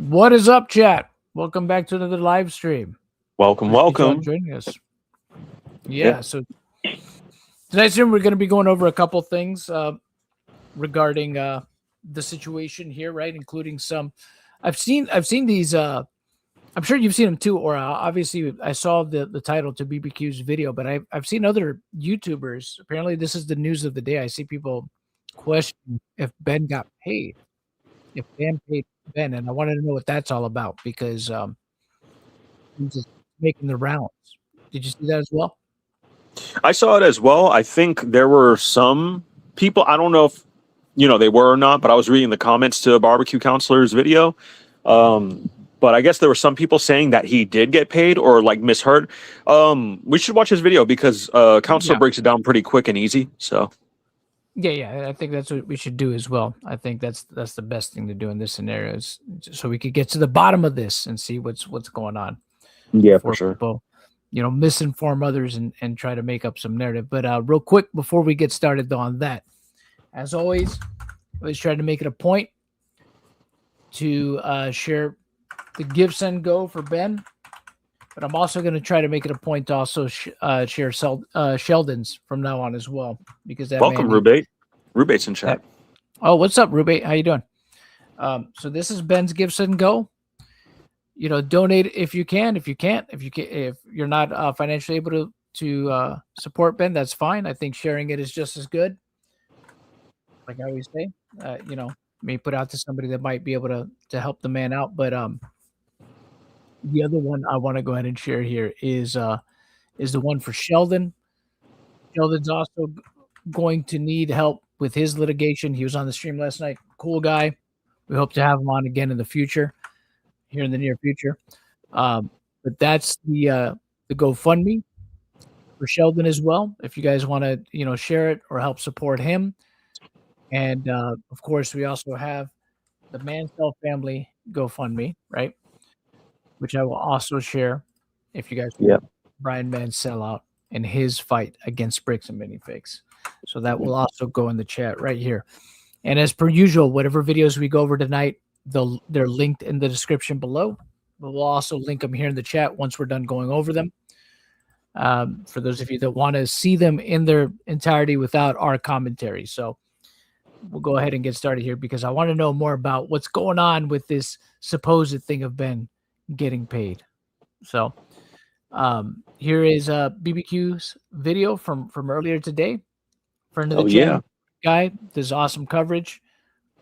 What is up, chat? Welcome back to another live stream. Welcome. Joining us. Yeah. So tonight's stream, we're going to be going over a couple things regarding the situation here, right? Including some. I've seen these. I'm sure you've seen them too, or obviously I saw the title to BBQ's video, but I've seen other YouTubers. Apparently, this is the news of the day. I see people question if Ben got paid, if Ben paid Ben, and I wanted to know what that's all about because he's just making the rounds. Did you see that as well? I saw it as well. I think there were some people, I don't know if they were or not, but I was reading the comments to Barbecue Counselor's video. But I guess there were some people saying that he did get paid or like misheard. We should watch his video because Counselor breaks it down pretty quick and easy. So yeah, I think that's what we should do as well. I think that's the best thing to do in this scenario, is so we could get to the bottom of this and see what's going on. Yeah, for sure. People, misinform others and try to make up some narrative. But real quick before we get started though on that, as always try to make it a point to share the Give Send Go for Ben, but I'm also going to try to make it a point to also share Sheldon's from now on as well, because that welcome Rubate. Rubate's in chat. Oh, what's up, Rubate? How you doing? So this is Ben's Give Send Go. Donate if you can. If you're not financially able to support Ben, that's fine. I think sharing it is just as good. Like I always say, may put out to somebody that might be able to help the man out. But the other one I want to go ahead and share here is the one for Sheldon. Sheldon's also going to need help with his litigation. He was on the stream last night. Cool guy. We hope to have him on again in the future, here in the near future. But that's the GoFundMe for Sheldon as well. If you guys want to, share it or help support him. And of course, we also have the Mansell family GoFundMe, right? Which I will also share if you guys want Brian Mansell out in his fight against Bricks and Minifigs. So that will also go in the chat right here. And as per usual, whatever videos we go over tonight, they're linked in the description below. But we'll also link them here in the chat once we're done going over them. For those of you that want to see them in their entirety without our commentary. So we'll go ahead and get started here because I want to know more about what's going on with this supposed thing of Ben getting paid. So here is BBQ's video from earlier today. Friend of the channel guy does awesome coverage.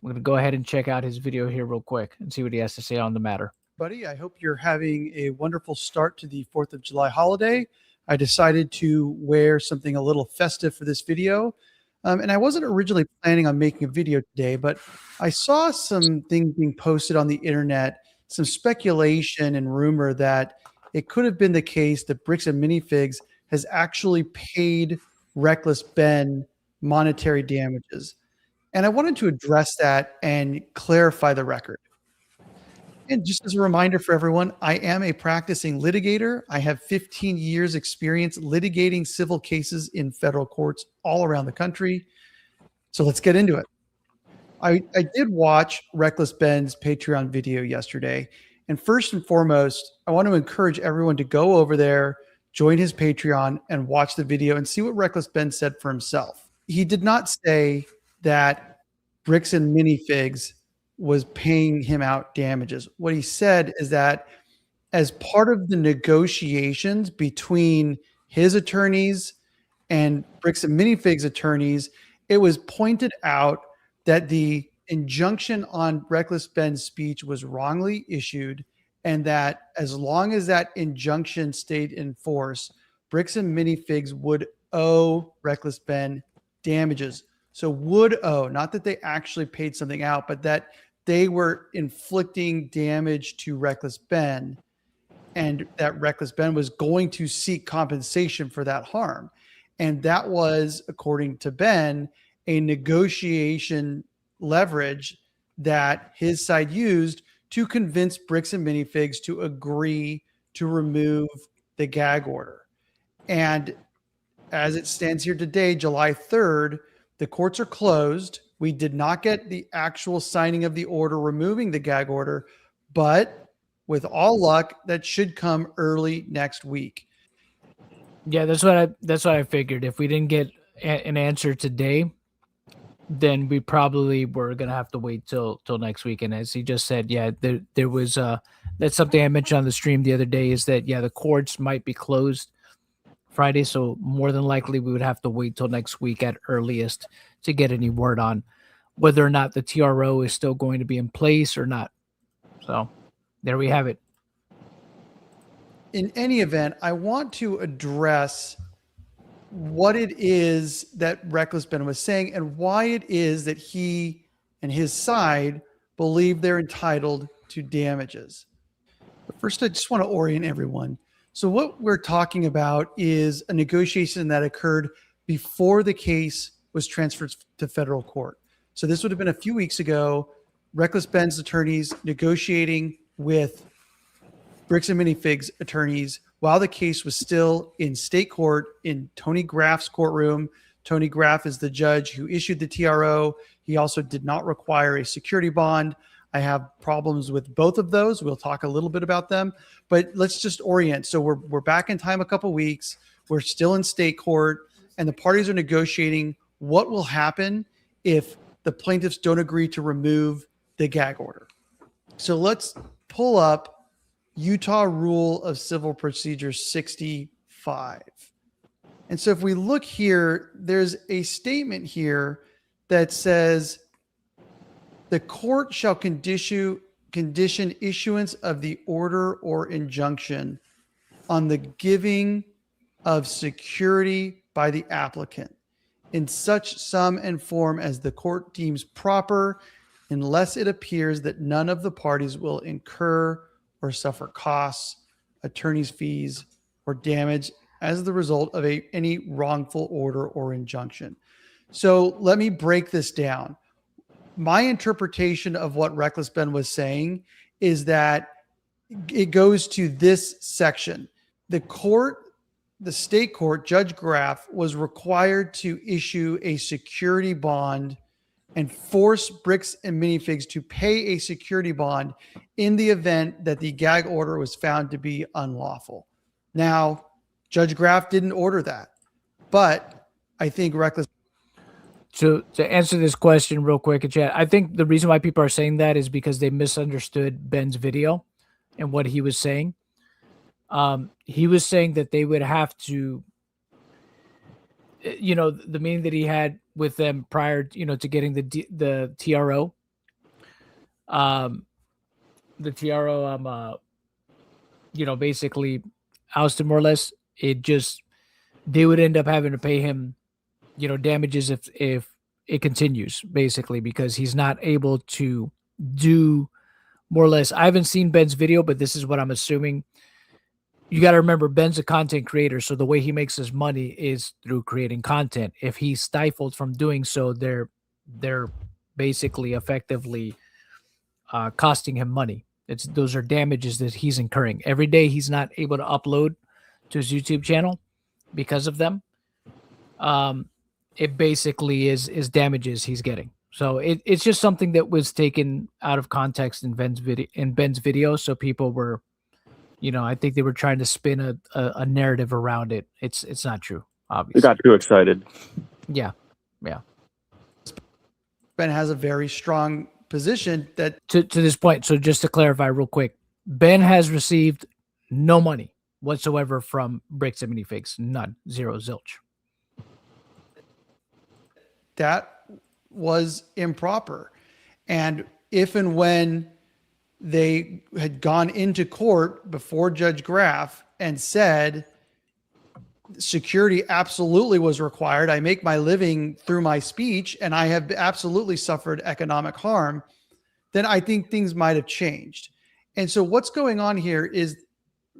We're going to go ahead and check out his video here real quick and see what he has to say on the matter. Buddy, I hope you're having a wonderful start to the 4th of July holiday. I decided to wear something a little festive for this video. And I wasn't originally planning on making a video today, but I saw some things being posted on the internet, some speculation and rumor that it could have been the case that Bricks and Minifigs has actually paid Reckless Ben monetary damages. And I wanted to address that and clarify the record. And just as a reminder for everyone, I am a practicing litigator. I have 15 years experience litigating civil cases in federal courts all around the country. So let's get into it. I did watch Reckless Ben's Patreon video yesterday. And first and foremost, I want to encourage everyone to go over there, join his Patreon, and watch the video and see what Reckless Ben said for himself. He did not say that Bricks and Minifigs was paying him out damages. What he said is that as part of the negotiations between his attorneys and Bricks and Minifigs attorneys, it was pointed out that the injunction on Reckless Ben's speech was wrongly issued, and that as long as that injunction stayed in force, Bricks and Minifigs would owe Reckless Ben damages. So would owe, not that they actually paid something out, but that they were inflicting damage to Reckless Ben, and that Reckless Ben was going to seek compensation for that harm. And that was, according to Ben, a negotiation leverage that his side used to convince Bricks and Minifigs to agree to remove the gag order. And as it stands here today, July 3rd, the courts are closed. We did not get the actual signing of the order removing the gag order, but with all luck, that should come early next week. Yeah, that's what I figured. If we didn't get an answer today, then we probably were gonna have to wait till next week. And as he just said, yeah, there was that's something I mentioned on the stream the other day, is that the courts might be closed Friday, so more than likely we would have to wait till next week at earliest to get any word on whether or not the TRO is still going to be in place or not. So there we have it. In any event, I want to address what it is that Reckless Ben was saying and why it is that he and his side believe they're entitled to damages. But first, I just want to orient everyone. So what we're talking about is a negotiation that occurred before the case was transferred to federal court. So this would have been a few weeks ago. Reckless Ben's attorneys negotiating with Bricks and Minifigs attorneys while the case was still in state court in Tony Graff's courtroom. Tony Graff is the judge who issued the TRO. He also did not require a security bond. I have problems with both of those. We'll talk a little bit about them, but let's just orient. So we're back in time a couple weeks. We're still in state court, and the parties are negotiating what will happen if the plaintiffs don't agree to remove the gag order. So let's pull up Utah Rule of Civil Procedure 65. And so if we look here, there's a statement here that says the court shall condition issuance of the order or injunction on the giving of security by the applicant in such sum and form as the court deems proper, unless it appears that none of the parties will incur or suffer costs, attorney's fees, or damage as the result of any wrongful order or injunction. So let me break this down. My interpretation of what Reckless Ben was saying is that it goes to this section. The state court, Judge Graff, was required to issue a security bond and force Bricks and Minifigs to pay a security bond in the event that the gag order was found to be unlawful. Now, Judge Graff didn't order that, but I think Reckless. So to answer this question real quick in chat, I think the reason why people are saying that is because they misunderstood Ben's video and what he was saying. He was saying that they would have to, the meeting that he had with them prior, to getting the TRO. The TRO, basically ousted more or less. They would end up having to pay him, damages if it continues, basically, because he's not able to do more or less. I haven't seen Ben's video, but this is what I'm assuming. You got to remember, Ben's a content creator, so the way he makes his money is through creating content. If he's stifled from doing so, they're basically effectively costing him money. Those are damages that he's incurring. Every day he's not able to upload to his YouTube channel because of them. It basically is damages he's getting. So it's just something that was taken out of context in Ben's video. So people were, I think they were trying to spin a narrative around it. It's not true, obviously. They got too excited. Yeah. Ben has a very strong position that to this point. So just to clarify real quick, Ben has received no money whatsoever from Bricks and Minifigs. None. Zero, zilch. That was improper. And if and when they had gone into court before Judge Graff and said security absolutely was required, I make my living through my speech and I have absolutely suffered economic harm, then I think things might have changed. And so what's going on here is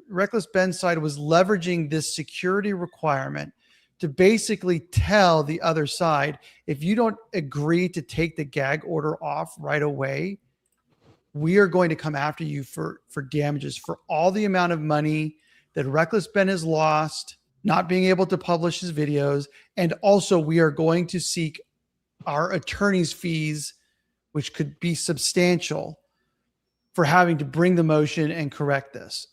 Reckless Ben's side was leveraging this security requirement to basically tell the other side, if you don't agree to take the gag order off right away, we are going to come after you for damages for all the amount of money that Reckless Ben has lost, not being able to publish his videos. And also we are going to seek our attorney's fees, which could be substantial, for having to bring the motion and correct this.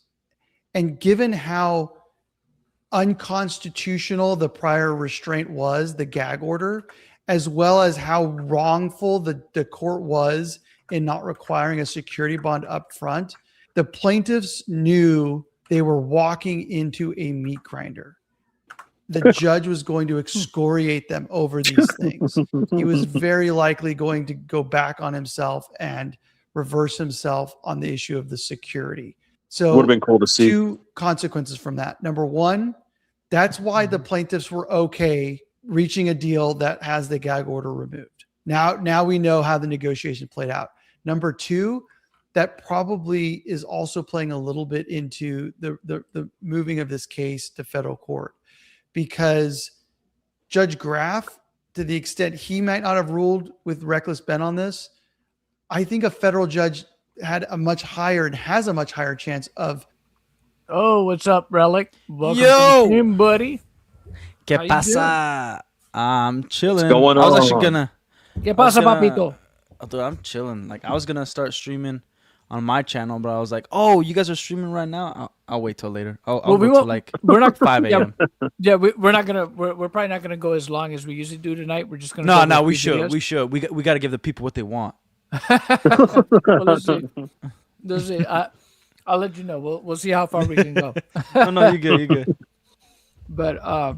And given how unconstitutional the prior restraint was, the gag order, as well as how wrongful the court was in not requiring a security bond up front, the plaintiffs knew they were walking into a meat grinder. The judge was going to excoriate them over these things. He was very likely going to go back on himself and reverse himself on the issue of the security. So would have been cool to see. Two consequences from that. Number one, that's why the plaintiffs were okay reaching a deal that has the gag order removed. Now we know how the negotiation played out. Number two, that probably is also playing a little bit into the moving of this case to federal court, because Judge Graff, to the extent he might not have ruled with reckless Ben on this, I think a federal judge had a much higher and has a much higher chance of. Oh, what's up, Relic? Welcome Yo! to the team, buddy. ¿Qué How you pasa? I'm chilling. What's going I was on? actually gonna. ¿Qué pasa, gonna- papito? Oh, dude, I'm chilling. Like I was gonna start streaming on my channel, but I was like, "Oh, you guys are streaming right now? I'll wait till later. I'll Well, we wait till won't- like We're not 5 a.m." Yeah, we're not gonna. We're probably not gonna go as long as we usually do tonight. We're just gonna. No, go no, with we these should. videos. We should. We got to give the people what they want. Well, let's see. Let's see. I'll let you know. We'll see how far we can go. No, you're good. You're good. But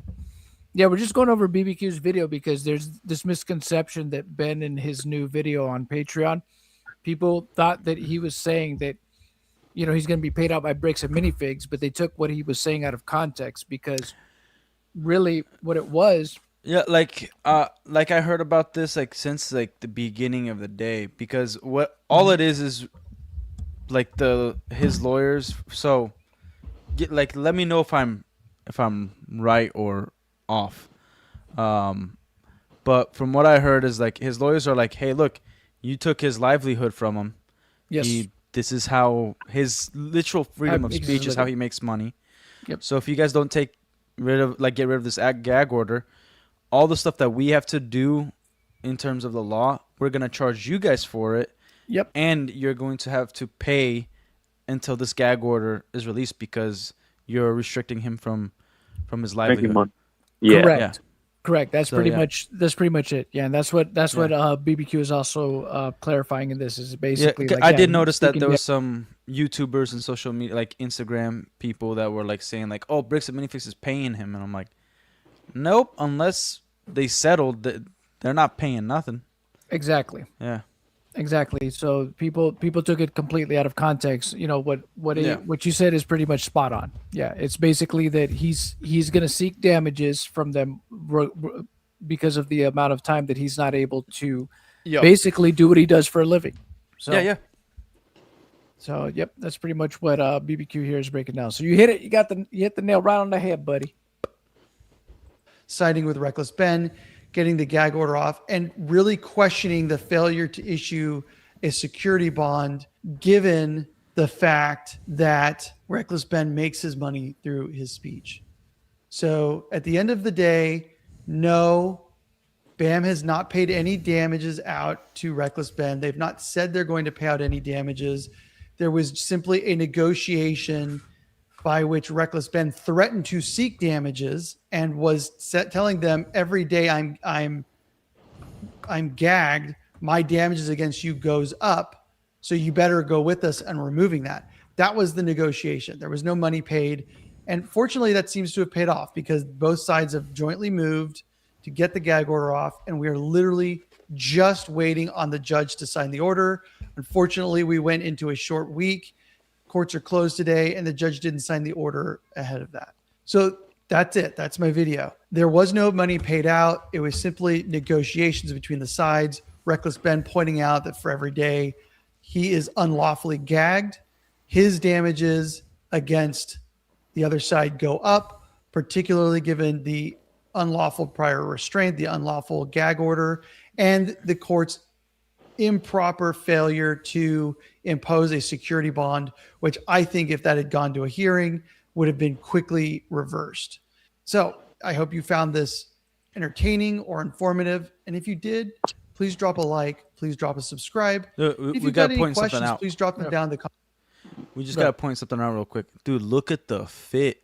yeah, we're just going over BBQ's video because there's this misconception that Ben in his new video on Patreon, people thought that he was saying that, you know, he's going to be paid out by bricks and minifigs, but they took what he was saying out of context, because really what it was. Yeah, like I heard about this like since like the beginning of the day, because what all it is like his lawyers. So, let me know if I'm right or off. But from what I heard is like his lawyers are like, hey, look, you took his livelihood from him. Yes. This is how his literal freedom of makes speech his is how living. he makes money. Yep. So if you guys don't get rid of this gag order, all the stuff that we have to do in terms of the law, we're gonna charge you guys for it. Yep. And you're going to have to pay until this gag order is released, because you're restricting him from his Making livelihood. money. Yeah. Correct. Yeah. Correct. That's So, pretty yeah. much it. Yeah, and that's what BBQ is also clarifying in this, is Yeah, basically. I did notice that speaking there to- was some YouTubers and social media, like Instagram people, that were like saying like, "Oh, Bricks and Minifix is paying him," and I'm like, "Nope, unless they settled, they're not paying nothing." Exactly. Yeah, Exactly. So people took it completely out of context. You know what Yeah. what you said is pretty much spot on. Yeah, it's basically that he's going to seek damages from them because of the amount of time that he's not able to basically do what he does for a living. So yeah. So yep, that's pretty much what BBQ here is breaking down. So you hit it. You hit the nail right on the head, buddy. Siding with reckless Ben, getting the gag order off, and really questioning the failure to issue a security bond, given the fact that reckless Ben makes his money through his speech. So at the end of the day, no, BAM has not paid any damages out to reckless Ben. They've not said they're going to pay out any damages. There was simply a negotiation by which reckless Ben threatened to seek damages and was telling them, every day I'm gagged, my damages against you goes up, so you better go with us and removing that. That was the negotiation. There was no money paid, and fortunately that seems to have paid off, because both sides have jointly moved to get the gag order off, and we are literally just waiting on the judge to sign the order. Unfortunately, we went into a short week. Courts are closed today, and the judge didn't sign the order ahead of that. So that's it. That's my video. There was no money paid out. It was simply negotiations between the sides. Reckless Ben pointing out that for every day he is unlawfully gagged, his damages against the other side go up, particularly given the unlawful prior restraint, the unlawful gag order, and the court's improper failure to impose a security bond, which I think if that had gone to a hearing would have been quickly reversed. So I hope you found this entertaining or informative. And if you did, please please drop a like. Please drop a subscribe. If We you've got got to any point something questions, out. please drop them down in the comments. We just Right. got to point something out real quick. Dude, look at the fit.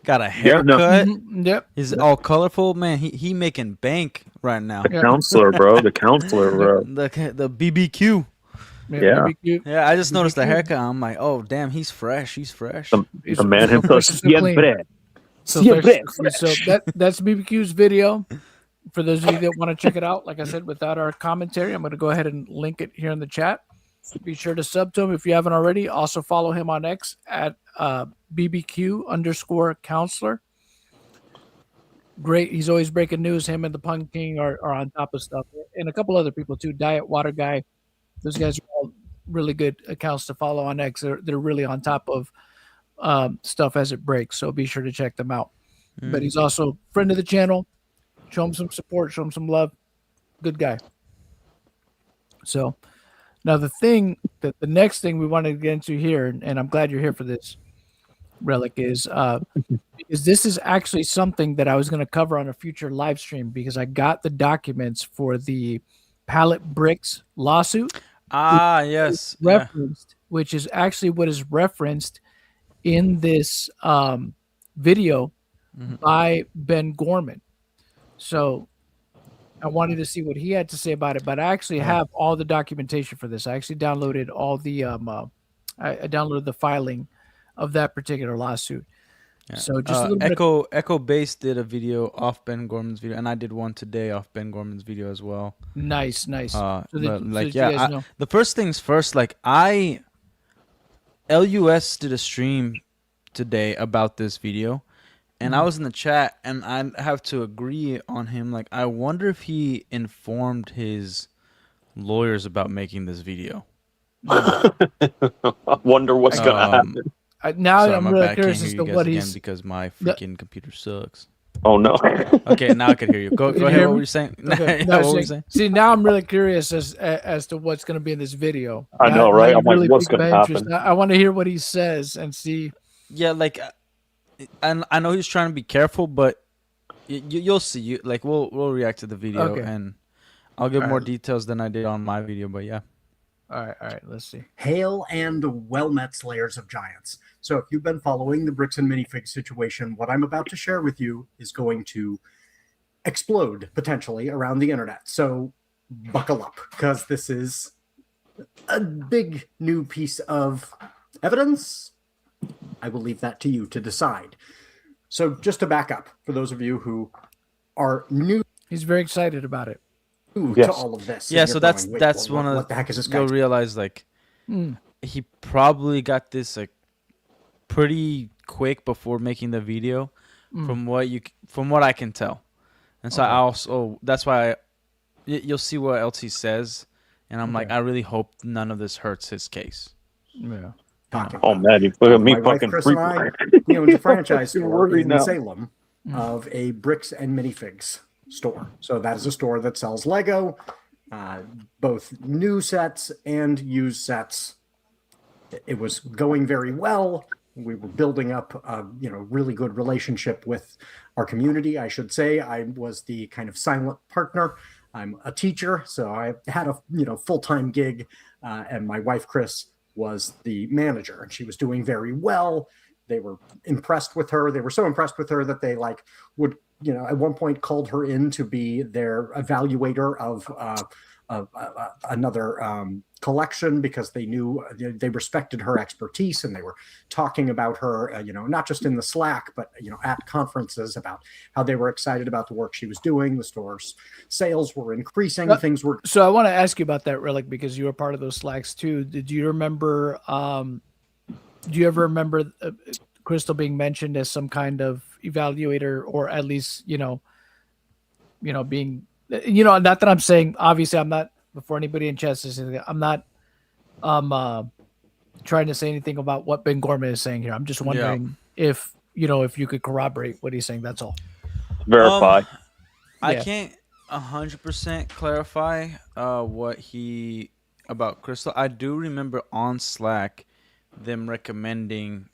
Got a Yeah, no. haircut. Yep. Is all colorful. Man, he making bank right now. Yeah. Counselor, bro. The counselor, bro. The BBQ. Yeah. BBQ. Yeah, I just noticed the BBQ. haircut. I'm like, oh, damn, he's fresh. He's fresh. The man so himself. fresh and so clean. Siempre. So, Siempre fresh. So fresh. that's BBQ's video. For those of you that want to check it out, like I said, without our commentary, I'm going to go ahead and link it here in the chat. Be sure to sub to him if you haven't already. Also follow him on X at BBQ_counselor. Great. He's always breaking news. Him and the Pun King are on top of stuff. And a couple other people too. Diet Water Guy. Those guys are all really good accounts to follow on X. They're really on top of stuff as it breaks. So be sure to check them out. But he's also a friend of the channel. Show him some support. Show him some love. Good guy. So now the next thing we wanted to get into here, and I'm glad you're here for this, Relic, is because this is actually something that I was going to cover on a future live stream because I got the documents for the Pallet Bricks lawsuit. Yes. Yeah. Referenced, which is actually what is referenced in this video by Ben Gorman. So I wanted to see what he had to say about it, but I actually have all the documentation for this. I actually downloaded all the I downloaded the filing of that particular lawsuit. Yeah. So just a little bit Echo Base did a video off Ben Gorman's video, and I did one today off Ben Gorman's video as well. nice. So But, that like, you yeah, guys know. the first things first, like LUS did a stream today about this video, and I was in the chat, and I have to agree on him. Like, I wonder if he informed his lawyers about making this video. I wonder what's gonna happen. Now Sorry, I'm my really bad, curious can't as hear to you guys what again he's. because my freaking computer sucks. Oh no. Okay, now I can hear you. Go Can you ahead. hear What me? were you saying? Okay. Yeah, what were you saying? See, now I'm really curious as to what's going to be in this video. I know, Now right? you I'm like, what's piqued gonna my interest. happen? I want to hear what he says and see. Yeah, like, and I know he's trying to be careful, but you'll see. We'll react to the video, Okay. and I'll give All more right. details than I did on my video. But yeah. All right. Let's see. Hail and well-met slayers of giants. So if you've been following the bricks and minifigs situation, what I'm about to share with you is going to explode potentially around the internet. So buckle up, because this is a big new piece of evidence. I will leave that to you to decide. So just to back up, for those of you who are new He's very excited about it. Yes. to all of this. Yeah, and so you're that's going, "Wait, that's what- one of what the heck is this guy you'll realize, like, Mm. he probably got this like pretty quick before making the video, from what I can tell. And so I also, that's why you'll see what else he says, and I'm like, I really hope none of this hurts his case. Yeah. talking Oh about?" man, you look at me My wife, fucking Chris, and I, freaking. owned a franchise Fucking store worried in now. Salem of a bricks and minifigs store. So that is a store that sells Lego, both new sets and used sets. It was going very well. We were building up a really good relationship with our community. I should say I was the kind of silent partner. I'm a teacher, so I had a full-time gig, and my wife Chris was the manager, and she was doing very well. They were impressed with her. They were so impressed with her that they would at one point called her in to be their evaluator of another collection, because they knew they respected her expertise, and they were talking about her, not just in the Slack, but at conferences, about how they were excited about the work she was doing. The store's sales were increasing. Things were. So I want to ask you about that, Relic, because you were part of those Slacks too. Did you remember? Do you ever remember Crystal being mentioned as some kind of evaluator, or at least being not that I'm saying, obviously I'm not, before anybody in chat says anything, I'm not trying to say anything about what Ben Gorman is saying here. I'm just wondering if you could corroborate what he's saying. That's all. Verify. I Yeah. can't 100% clarify what he about Crystal. I do remember on Slack them recommending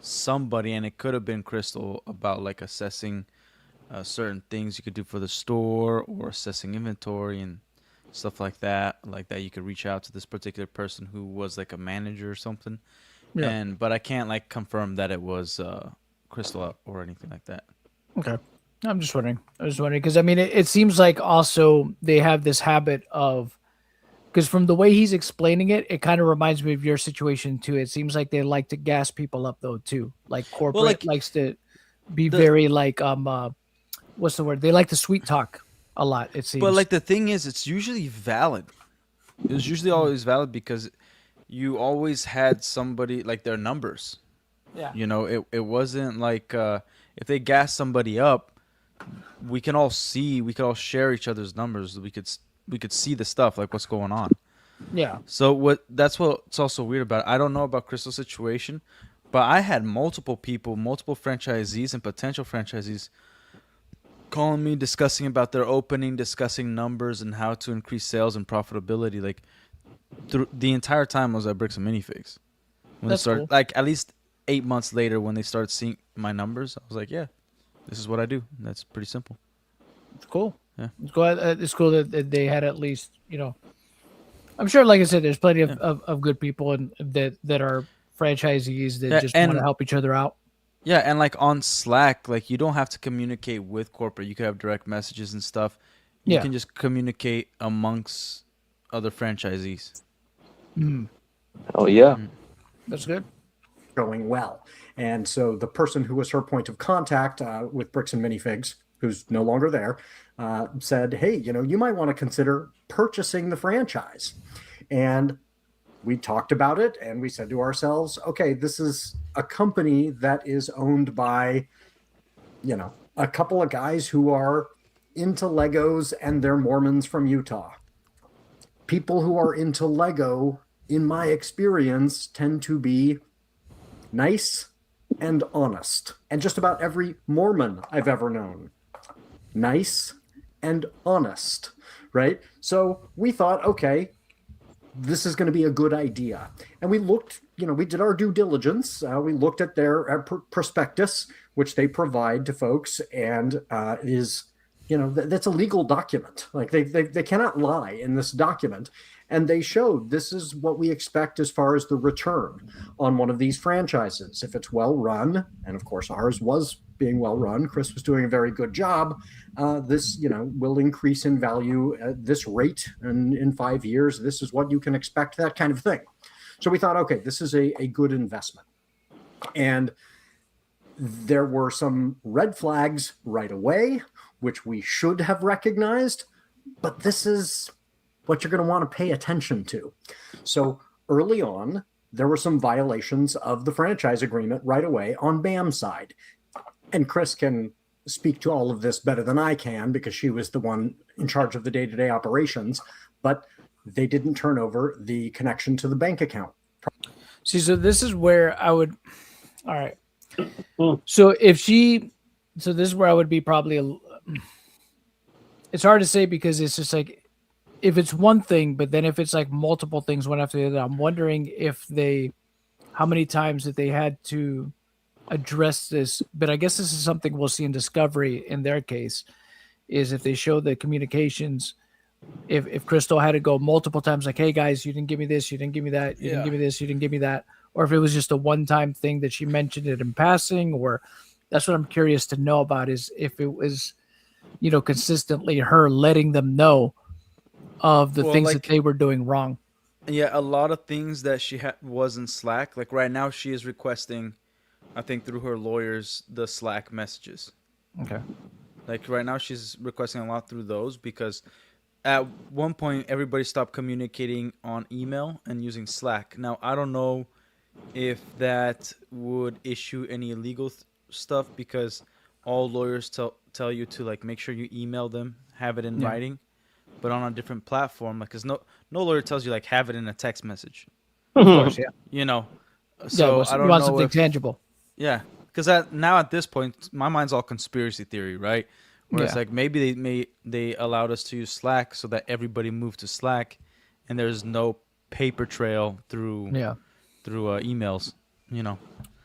somebody, and it could have been Crystal, about like assessing certain things you could do for the store or assessing inventory and stuff like that. Like that, you could reach out to this particular person who was like a manager or something. Yeah. But I can't like confirm that it was Crystal or anything like that. Okay. I'm just wondering. I was wondering because I mean, it seems like also they have this habit of because from the way he's explaining it, it kind of reminds me of your situation too. It seems like they like to gas people up though too. Like corporate like, likes to be the- very like what's the word? They like to sweet talk a lot. It seems. But like the thing is, it's usually valid. It was usually always valid because you always had somebody like their numbers. yeah. You know, it wasn't like if they gas somebody up, we could all share each other's numbers. We could see the stuff like what's going on. Yeah. So that's what's also weird about it. I don't know about Crystal's situation, but I had multiple people, multiple franchisees and potential franchisees calling me, discussing about their opening, discussing numbers and how to increase sales and profitability. Like through the entire time I was at Bricks and Minifigs. When That's they started, cool. like at least 8 months later, when they started seeing my numbers, I was like, yeah, this is what I do. And that's pretty simple. It's cool. Yeah. It's cool. It's cool that they had at least, I'm sure, like I said, there's plenty of good people and that are franchisees that Yeah, just want to and- help each other out. Yeah, and like on Slack, like you don't have to communicate with corporate. You could have direct messages and stuff. You Yeah. can just communicate amongst other franchisees. Oh yeah. That's good. going well. And so the person who was her point of contact with Bricks and Minifigs, who's no longer there, said, hey, you might want to consider purchasing the franchise. And we talked about it and we said to ourselves, okay, this is a company that is owned by, a couple of guys who are into Legos and they're Mormons from Utah. People who are into Lego, in my experience, tend to be nice and honest. And just about every Mormon I've ever known, nice and honest, right? So we thought, okay, this is going to be a good idea. And we looked, we did our due diligence. We looked at their prospectus, which they provide to folks, and is, that's a legal document. Like they cannot lie in this document. And they showed this is what we expect as far as the return on one of these franchises. If it's well run, and of course ours was being well run, Chris was doing a very good job. This, will increase in value at this rate, and in 5 years, this is what you can expect. That kind of thing. So we thought, okay, this is a good investment, and there were some red flags right away, which we should have recognized, but this is what you're going to want to pay attention to. So early on, there were some violations of the franchise agreement right away on BAM's side. And Chris can speak to all of this better than I can because she was the one in charge of the day-to-day operations, but they didn't turn over the connection to the bank account. See, so this is where I would. All right. So this is where I would be probably. It's hard to say because it's just like, if it's one thing, but then if it's like multiple things one after the other, I'm wondering how many times that they had to address this. But I guess this is something we'll see in Discovery in their case, is if they show the communications, if Crystal had to go multiple times, like, hey guys, you didn't give me this, you didn't give me that, you didn't give me this, you didn't give me that, or if it was just a one-time thing that she mentioned it in passing, or that's what I'm curious to know about, is if it was, consistently her letting them know of the things that they were doing wrong. Yeah, a lot of things that she was in Slack. Like right now, she is requesting, I think through her lawyers, the Slack messages. Okay. Like right now, she's requesting a lot through those because at one point everybody stopped communicating on email and using Slack. Now I don't know if that would issue any illegal stuff because all lawyers tell you to like make sure you email them, have it in writing. But on a different platform, like, because no lawyer tells you like have it in a text message. Of course, yeah. So yeah, I don't want know something if tangible. yeah, because now at this point, my mind's all conspiracy theory, right? Where it's like maybe they allowed us to use Slack so that everybody moved to Slack, and there's no paper trail through emails,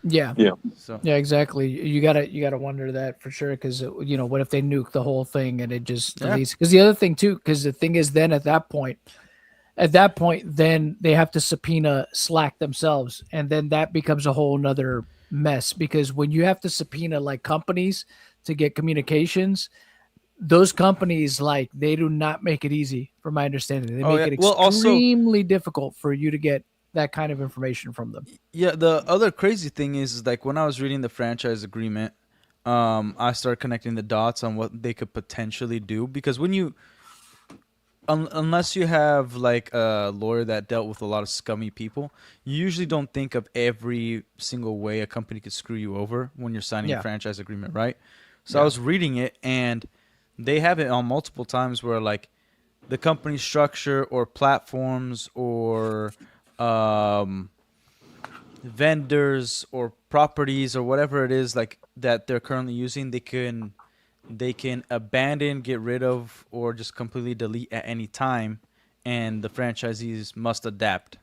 Yeah. Yeah. So Yeah, exactly. You gotta wonder that for sure, because what if they nuke the whole thing and it just Yeah. deletes? Because the other thing too, because the thing is, then at that point, then they have to subpoena Slack themselves, and then that becomes a whole nother mess. Because when you have to subpoena like companies to get communications, those companies, like, they do not make it easy, from my understanding. They Oh, make yeah. it Well, also- extremely difficult for you to get that kind of information from them. yeah, the other crazy thing is like when I was reading the franchise agreement, I started connecting the dots on what they could potentially do because when you unless you have like a lawyer that dealt with a lot of scummy people, you usually don't think of every single way a company could screw you over when you're signing Yeah. a franchise agreement, right? So I Yeah. was reading it and they have it on multiple times where like the company structure or platforms or um, vendors or properties or whatever it is like that they're currently using, they can abandon, get rid of, or just completely delete at any time, and the franchisees must adapt.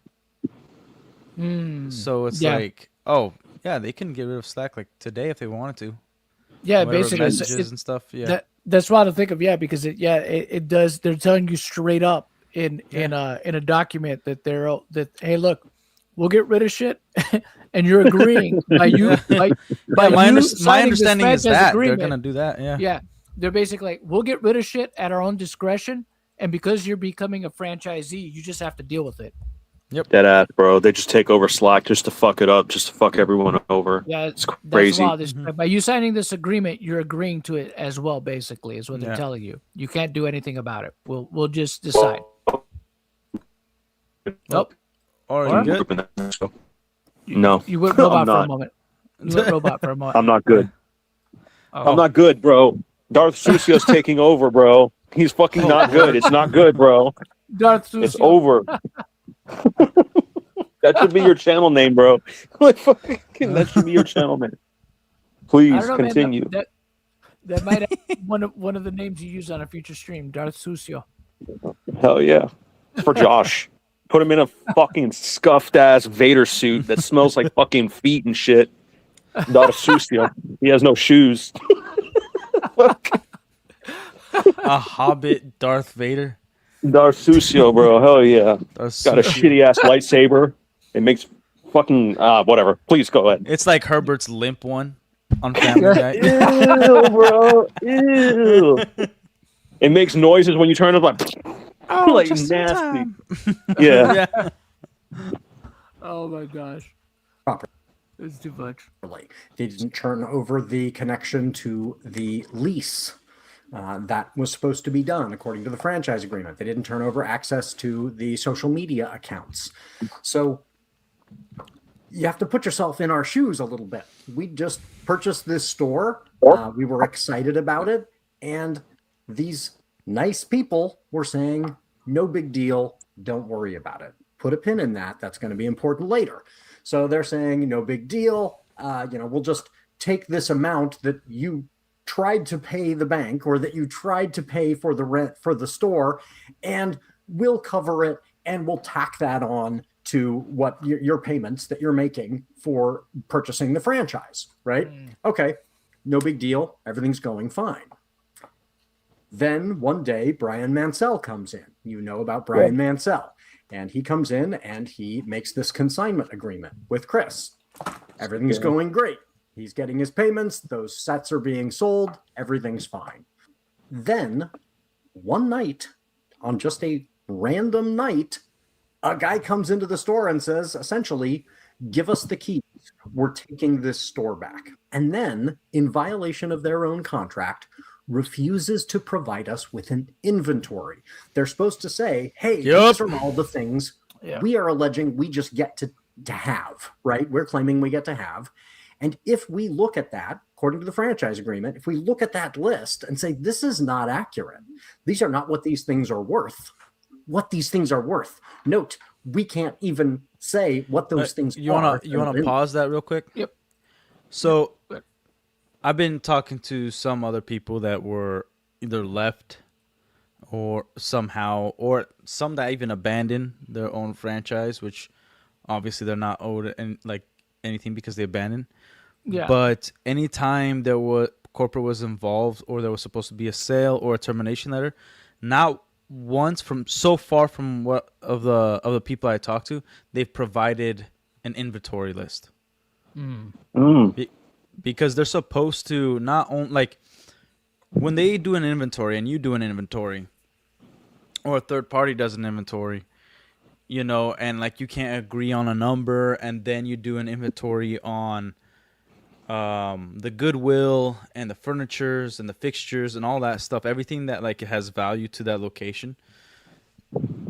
So it's Yeah. like, oh yeah, they can get rid of Slack like today if they wanted to. Yeah, Whatever basically, messages and stuff. Yeah. that's what I think of. Yeah, because it does. They're telling you straight up in a document that hey, look, we'll get rid of shit, and you're agreeing by you by my, you my signing this understanding is franchise that agreement. they're gonna do that. Yeah. Yeah, they're basically like, we'll get rid of shit at our own discretion, and because you're becoming a franchisee, you just have to deal with it. Dead ass, bro. They just take over Slack just to fuck it up, just to fuck everyone over. Yeah, It's that's crazy. wild. By you signing this agreement, you're agreeing to it as well. Basically, is what they're Yeah. telling you. You can't do anything about it. We'll just decide. Nope. Or Or? you good? No, You went I'm robot for a not. moment. You went robot for a moment. I'm not good. Oh. I'm not good, bro. Darth Susio's taking over, bro. He's fucking not good. It's not good, bro. Darth It's Sucio. over. That should be your channel name, bro. Like, fucking, that should be your channel name. I Please don't know, continue. man. That might be one of the names you use on a future stream. Darth Sucio. Hell yeah. For Josh. Put him in a fucking scuffed ass Vader suit that smells like fucking feet and shit. Darth Susio. He has no shoes. A Hobbit Darth Vader. Darth Susio, bro. Hell yeah. Darth Got a Sucio. shitty ass lightsaber. It makes fucking whatever. Please go ahead. It's like Herbert's limp one on Family Guy. Ew, bro. Ew. It makes noises when you turn it like, like just in nasty. time. Yeah. Yeah. Oh my gosh, Proper. it's too much. They didn't turn over the connection to the lease that was supposed to be done according to the franchise agreement. They didn't turn over access to the social media accounts. So you have to put yourself in our shoes a little bit. We just purchased this store. We were excited about it. And these nice people were saying, no big deal. Don't worry about it. Put a pin in that. That's going to be important later. So they're saying, no big deal. We'll just take this amount that you tried to pay the bank or that you tried to pay for the rent for the store, and we'll cover it and we'll tack that on to what your payments that you're making for purchasing the franchise, right? Okay, no big deal. Everything's going fine. Then one day, Brian Mansell comes in. You know about Brian Mansell. And he comes in and he makes this consignment agreement with Chris. Everything's going great. He's getting his payments. Those sets are being sold. Everything's fine. Then one night, on just a random night, a guy comes into the store and says, essentially, give us the keys. We're taking this store back. And then, in violation of their own contract, refuses to provide us with an inventory. They're supposed to say, hey, these are all the things we are alleging we just get to have, right? We're claiming we get to have. And if we look at that, according to the franchise agreement, if we look at that list and say, this is not accurate, these are not what these things are worth, Note, we can't even say what those things are. You want to pause that real quick? Yep. So I've been talking to some other people that were either left or somehow, or some that even abandoned their own franchise, which obviously they're not owed and like anything because they abandoned. Yeah. But anytime there was corporate was involved, or there was supposed to be a sale or a termination letter, not once from so far from what of the people I talked to, they've provided an inventory list. Because they're supposed to not only, like, when they do an inventory and you do an inventory, or a third party does an inventory, you know, and like you can't agree on a number, and then you do an inventory on the goodwill and the furnitures and the fixtures and all that stuff, everything that like has value to that location.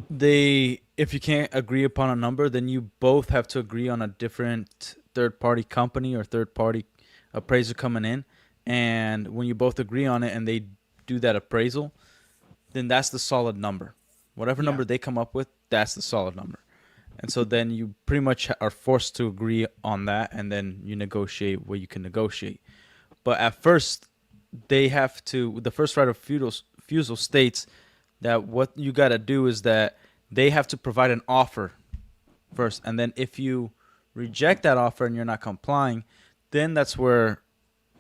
If you can't agree upon a number, then you both have to agree on a different third party company or third party appraiser coming in. And when you both agree on it and they do that appraisal, then that's the solid number. Whatever number they come up with, that's the solid number. And so then you pretty much are forced to agree on that, and then you negotiate what you can negotiate. But at first, the first right of refusal states that what you got to do is that they have to provide an offer first. And then if you reject that offer and you're not complying, then that's where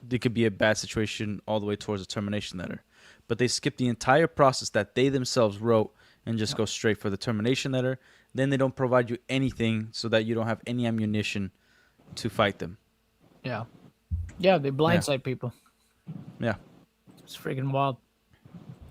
there could be a bad situation all the way towards a termination letter. But they skip the entire process that they themselves wrote and just go straight for the termination letter. Then they don't provide you anything so that you don't have any ammunition to fight them. Yeah. Yeah, they blindside people. Yeah. It's freaking wild.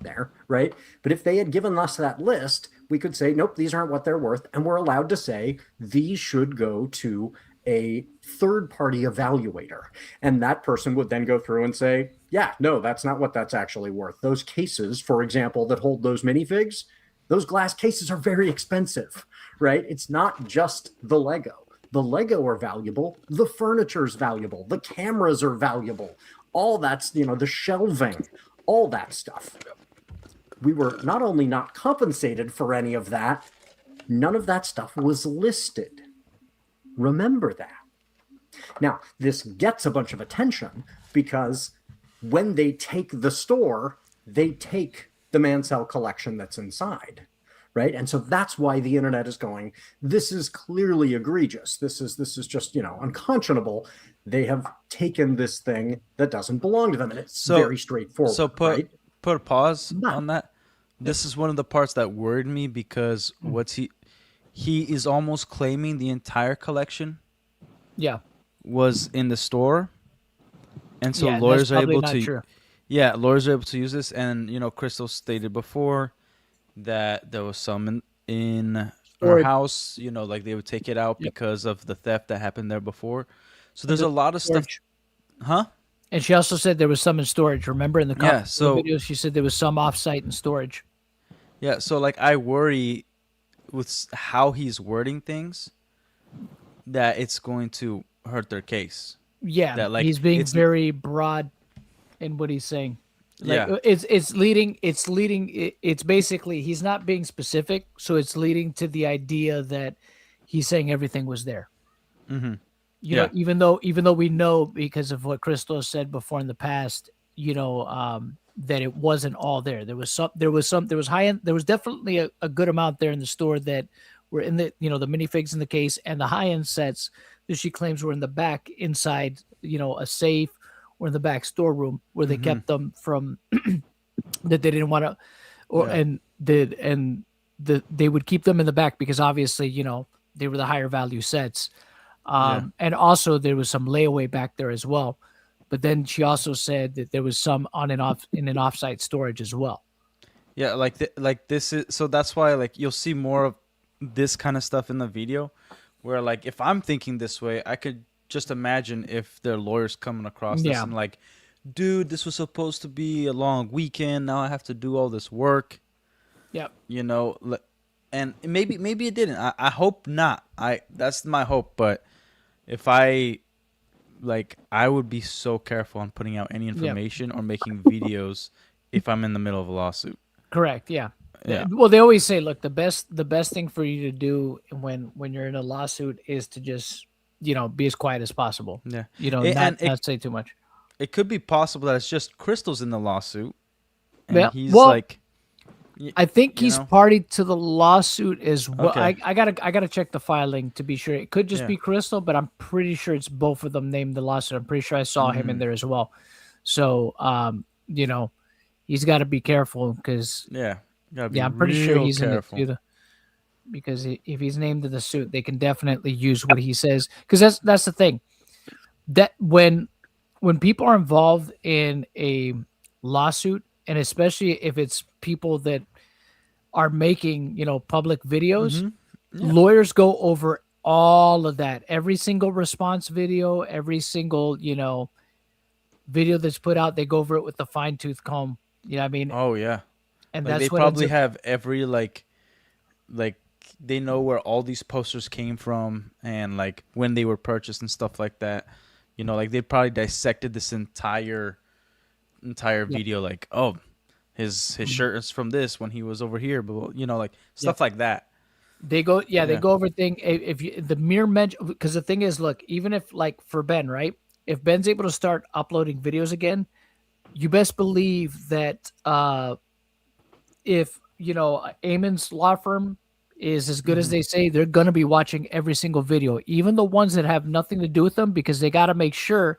There, right? But if they had given us that list, we could say, nope, these aren't what they're worth. And we're allowed to say these should go to a third-party evaluator. And that person would then go through and say, yeah, no, that's not what that's actually worth. Those cases, for example, that hold those minifigs, those glass cases are very expensive, right? It's not just the Lego. The Lego are valuable. The furniture's valuable. The cameras are valuable. All that's, the shelving, all that stuff. We were not only not compensated for any of that, none of that stuff was listed. Remember that. Now, this gets a bunch of attention because when they take the store, they take the Mansell collection that's inside, right? And so that's why the internet is going, this is clearly egregious. This is just, unconscionable. They have taken this thing that doesn't belong to them, and it's very straightforward. So put a pause No. on that. This is one of the parts that worried me because he is almost claiming the entire collection was in the store. And so lawyers are able to true. Yeah, lawyers are able to use this, and Crystal stated before that there was some in her house. Like they would take it out because of the theft that happened there before. So there's a lot of stuff, huh? And she also said there was some in storage. Remember in the video, she said there was some offsite in storage. Yeah, so like I worry with how he's wording things that it's going to hurt their case. Yeah, that, like, he's being very broad in what he's saying. Like, Yeah. It's basically he's not being specific, so it's leading to the idea that he's saying everything was there. Mm-hmm. You know, even though we know because of what Crystal has said before in the past, that it wasn't all there. There was high end. There was definitely a good amount there in the store that were in the the minifigs in the case, and the high end sets that she claims were in the back inside a safe or in the back storeroom where they kept them from that they didn't want to, they would keep them in the back because obviously they were the higher value sets. And also there was some layaway back there as well. But then she also said that there was some on and off in an offsite storage as well. Yeah, like this is so that's why like you'll see more of this kind of stuff in the video, where like if I'm thinking this way, I could just imagine if their lawyers coming across this and like, dude, this was supposed to be a long weekend. Now I have to do all this work. Yep. And maybe it didn't. I hope not. That's my hope. But if I would be so careful on putting out any information or making videos if I'm in the middle of a lawsuit. Correct. Yeah. Yeah. Well, they always say, look, the best thing for you to do when you're in a lawsuit is to just be as quiet as possible. Yeah. Not say too much. It could be possible that it's just Crystal's in the lawsuit, and Yeah. he's I think you he's know? party to the lawsuit as well. Okay. I gotta check the filing to be sure. It could just Yeah. be Crystal, but I'm pretty sure it's both of them named the lawsuit. I'm pretty sure I saw him in there as well. So he's got to be careful because Yeah. Gotta be I'm pretty sure real he's careful. in it too. Because if he's named in the suit, they can definitely use what he says. Because that's the thing, that when people are involved in a lawsuit, and especially if it's people that are making public videos, Mhm. Yeah. lawyers go over all of that, every single response video, every single video that's put out. They go over it with a fine-tooth comb. You know what I mean? Oh yeah. And Like they that's what ends probably up, have every like they know where all these posters came from and like when they were purchased and stuff like that. Like they probably dissected this entire video. Like, oh, his shirt is from this when he was over here, but like stuff like that. they go they Yeah. go over thing. If you, the mere mention, because the thing is, look, even if like for Ben, right, if Ben's able to start uploading videos again, you best believe that if Eamon's law firm is as good as they say, they're going to be watching every single video, even the ones that have nothing to do with them, because they got to make sure,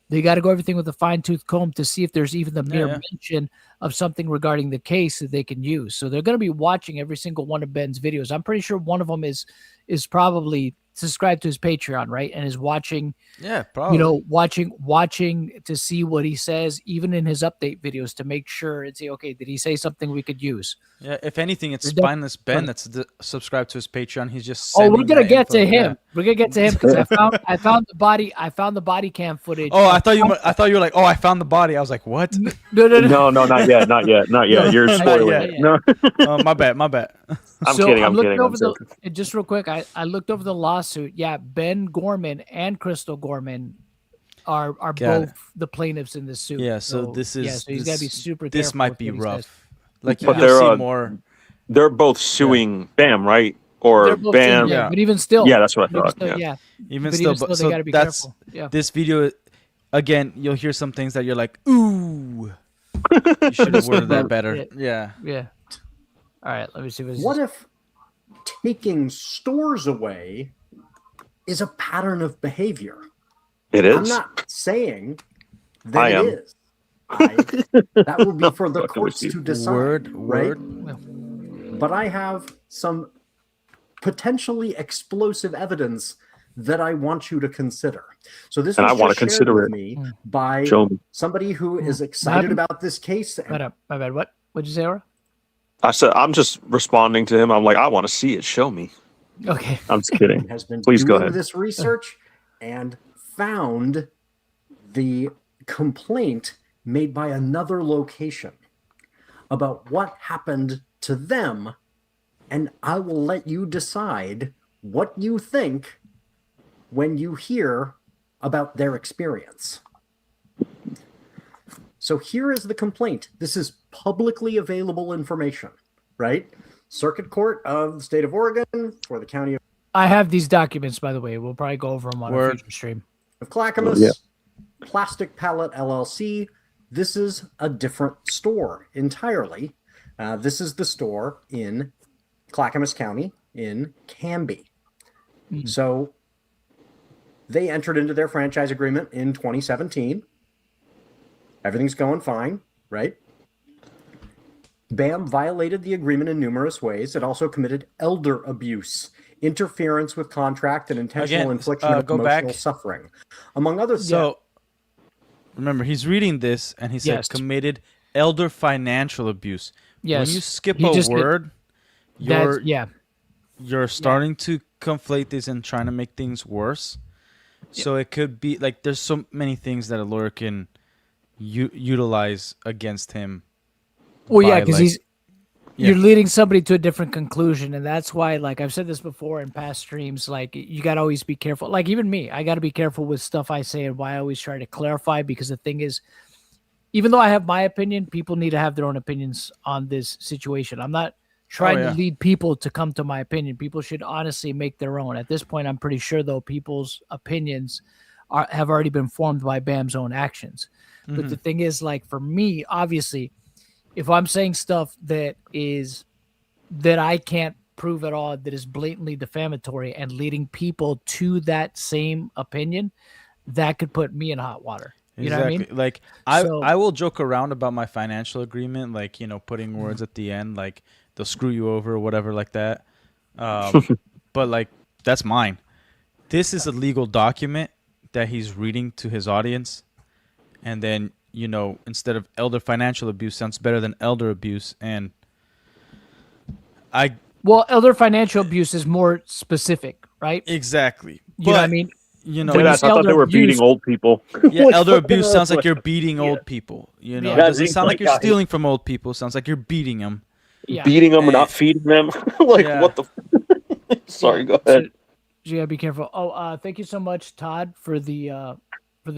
they got to go everything with a fine-tooth comb to see if there's even the mere Yeah. mention of something regarding the case that they can use. So they're going to be watching every single one of Ben's videos. I'm pretty sure one of them is probably subscribed to his Patreon, right, and is watching Yeah, probably. watching to see what he says, even in his update videos, to make sure and say, okay, did he say something we could use? Yeah, if anything, it's They're def- Spineless Ben that's subscribed to his Patreon. He's just Oh, we're sending gonna that get to info. him. Yeah. We're gonna get to him because I found the body cam footage. Oh, I thought you were like, oh, I found the body. I was like, what? No. No, not yet, not yet, not yet. You're Not spoiling yet. it. No, Oh, my bad. I'm So kidding. I'm looking kidding. over I'm the joking. just real quick. I looked over the lawsuit. Yeah, Ben Gorman and Crystal Gorman are Got both it. the plaintiffs in this suit. Yeah, so this is so he's got to be super this careful. might with be what he says. rough. Like But you'll they're, see more. They're both suing Bam, right? Or They're both Bam. saying, Yeah. but even still, Yeah, that's what I even thought. still, Yeah. Even but still, even still, but they so got to be that's careful. Yeah. this video. Again, you'll hear some things that you're like, ooh, you should have worded that better. Yeah. Yeah. All right, let me see What if taking stores away is a pattern of behavior? It is. I'm not saying that I it am. is. That will be for the courts to decide. Word. But I have some potentially explosive evidence that I want you to consider. So this And was I wanna just shared consider with it. me by Show me. somebody who is excited about this case. My bad. What? What'd you say, Aura? I said I'm just responding to him. I'm like, I want to see it. Show me. Okay. I'm just kidding. Has been Please go doing ahead. this research and found the complaint made by another location about what happened to them, and I will let you decide what you think when you hear about their experience. So here is the complaint. This is publicly available information, right? Circuit Court of the State of Oregon for the County I have these documents, by the way. We'll probably go over them on a Word. future stream. of Clackamas, Yeah. Plastic Pallet LLC. This is a different store entirely. This is the store in Clackamas County in Canby. So they entered into their franchise agreement in 2017. Everything's going fine, right? BAM violated the agreement in numerous ways. It also committed elder abuse, interference with contract, and intentional Again, infliction of go emotional back. suffering, among other things. So remember, he's reading this and he said Yes. committed elder financial abuse. Yes. When you skip He a just did- word, That's, you're starting to conflate this and trying to make things worse. So it could be like there's so many things that a lawyer can utilize against him. Well, yeah, by, because like- you're leading somebody to a different conclusion, and that's why, like I've said this before in past streams, like you got to always be careful. Like even me, I got to be careful with stuff I say and why I always try to clarify, because the thing is, even though I have my opinion, people need to have their own opinions on this situation. I'm not trying yeah. to lead people to come to my opinion. People should honestly make their own. At this point, I'm pretty sure, though, people's opinions have already been formed by BAM's own actions. But the thing is, like for me, obviously, if I'm saying stuff that I can't prove at all, that is blatantly defamatory and leading people to that same opinion, that could put me in hot water. You know what I mean? Like So- I will joke around about my financial agreement, like, you know, putting words at the end, like they'll screw you over or whatever like that. But like, that's mine. This is a legal document that he's reading to his audience. And then, you know, instead of elder financial abuse sounds better than elder abuse. And well, elder financial abuse is more specific, right? exactly. You know what I mean? You know, When Look you at that. say I thought they elder were beating abuse- old people. yeah, Like, elder what the abuse hell? sounds like you're beating old people. You know, Yeah. it doesn't That's sound like you're like- stealing from old people. It sounds like you're beating them. Yeah. Beating them, And- not feeding them. Like, Yeah. what the? Sorry, Yeah. go ahead. So you gotta be careful. Oh, thank you so much, Todd, for the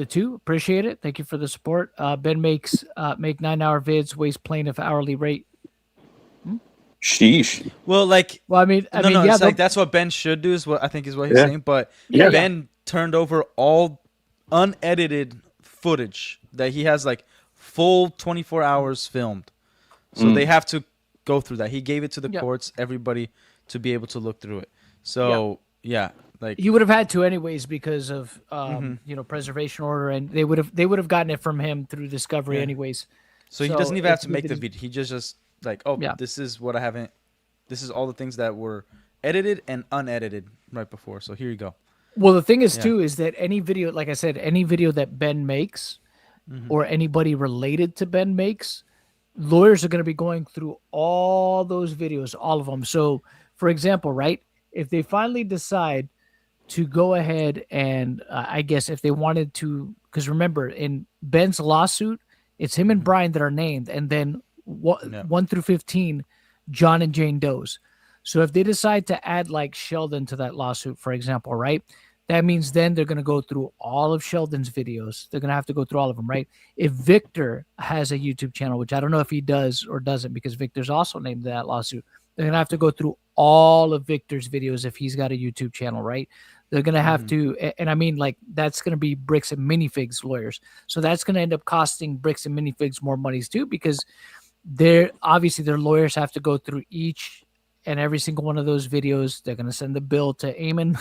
2. Appreciate it. Thank you for the support. Ben makes make 9-hour vids, waste plaintiff hourly rate. Sheesh. Well, like, Well, I mean, no, yeah, it's like that's what Ben should do. Is what I think is what he's Yeah. saying. But Yeah. Ben turned over all unedited footage that he has, like full 24 hours filmed. So they have to go through that. He gave it to the Yep. courts, everybody, to be able to look through it. So yeah, like he would have had to anyways because of Mm-hmm. preservation order, and they would have gotten it from him through discovery Yeah. anyways. so he doesn't even have it's to make good the that video. He just like, oh, Yeah. this is what I haven't. This is all the things that were edited and unedited right before. So here you go. Well, the thing is Yeah. too is that any video, like I said, any video that Ben makes Mm-hmm. or anybody related to Ben makes, lawyers are going to be going through all those videos, all of them. So, for example, right, if they finally decide to go ahead and I guess if they wanted to, because remember in Ben's lawsuit, it's him and Brian that are named, and then Yeah. 1 through 15, John and Jane Doe's. So if they decide to add like Sheldon to that lawsuit, for example, right, that means then they're going to go through all of Sheldon's videos. They're going to have to go through all of them, right? If Victor has a YouTube channel, which I don't know if he does or doesn't, because Victor's also named that lawsuit, they're going to have to go through all of Victor's videos if he's got a YouTube channel, right? They're going to have to, and I mean, like, that's going to be Bricks and Minifigs lawyers. So that's going to end up costing Bricks and Minifigs more monies too, because they're obviously their lawyers have to go through each and every single one of those videos. They're going to send the bill to Eamon.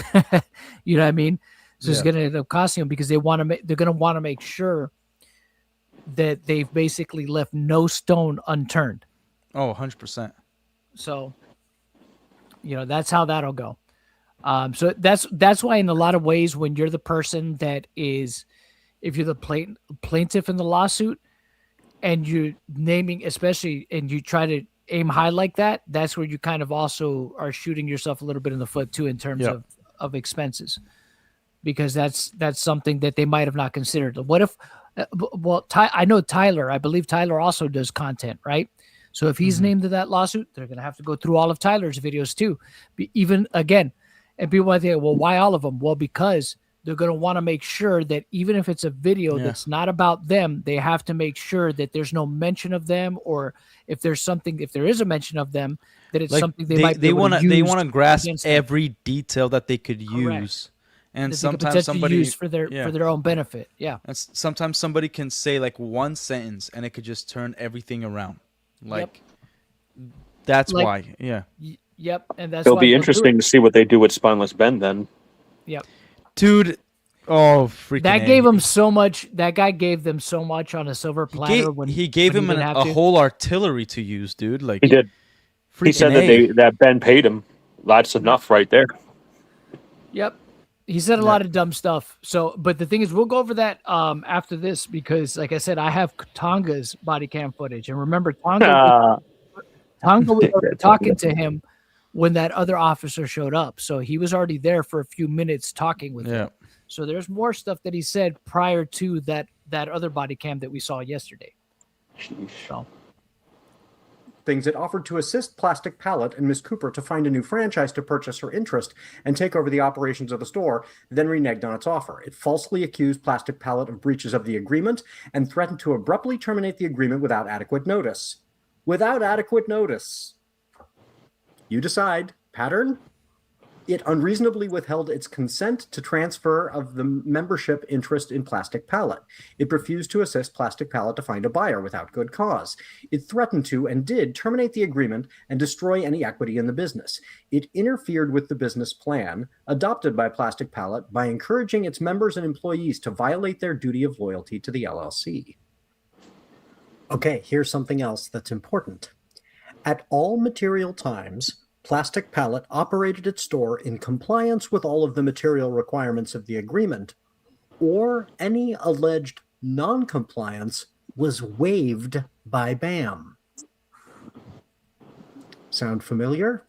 You know what I mean? So it's Yeah. going to end up costing them because they're going to want to make sure that they've basically left no stone unturned. Oh, 100%. So, that's how that'll go. So that's why in a lot of ways, when you're the person that is, if you're the plaintiff in the lawsuit and you're naming, especially, and you try to aim high like that, that's where you kind of also are shooting yourself a little bit in the foot too, in terms Yep. of expenses, because that's something that they might have not considered. What if, I know Tyler, I believe Tyler also does content, right? So if he's named to that lawsuit, they're going to have to go through all of Tyler's videos too. Even again, and people might think, well, why all of them? Well, because they're going to want to make sure that even if it's a video that's not about them, they have to make sure that there's no mention of them, or if there is a mention of them, that it's Like something they might be able want to to they use want to grasp against them, every detail that they could Correct. use, and that they could sometimes potentially somebody use for their own benefit. Yeah. and sometimes somebody can say like one sentence and it could just turn everything around. Like that's Like- why. Yeah. Yep. And that's It'll why be they'll do interesting it. to see what they do with Spineless Ben then. Yep. Dude, oh freaking That A. gave him so much. That guy gave them so much on a silver platter. He gave when him didn't have a to. whole artillery to use, dude. Like He did. He freaking said A. that Ben paid him. That's enough right there. Yep. He said a lot of dumb stuff. So, but the thing is, we'll go over that after this, because, like I said, I have Tonga's body cam footage, and remember, Tonga was already talking to him when that other officer showed up. So he was already there for a few minutes talking with him. So there's more stuff that he said prior to that other body cam that we saw yesterday. So. Things it offered to assist Plastic Palette and Miss Cooper to find a new franchise to purchase her interest and take over the operations of the store, then reneged on its offer. It falsely accused Plastic Palette of breaches of the agreement and threatened to abruptly terminate the agreement without adequate notice. Without adequate notice. You decide. Pattern? It unreasonably withheld its consent to transfer of the membership interest in Plastic Pallet. It refused to assist Plastic Pallet to find a buyer without good cause. It threatened to and did terminate the agreement and destroy any equity in the business. It interfered with the business plan adopted by Plastic Pallet by encouraging its members and employees to violate their duty of loyalty to the LLC. Okay, here's something else that's important. At all material times, Plastic Pallet operated its store in compliance with all of the material requirements of the agreement, or any alleged non-compliance was waived by BAM. Sound familiar?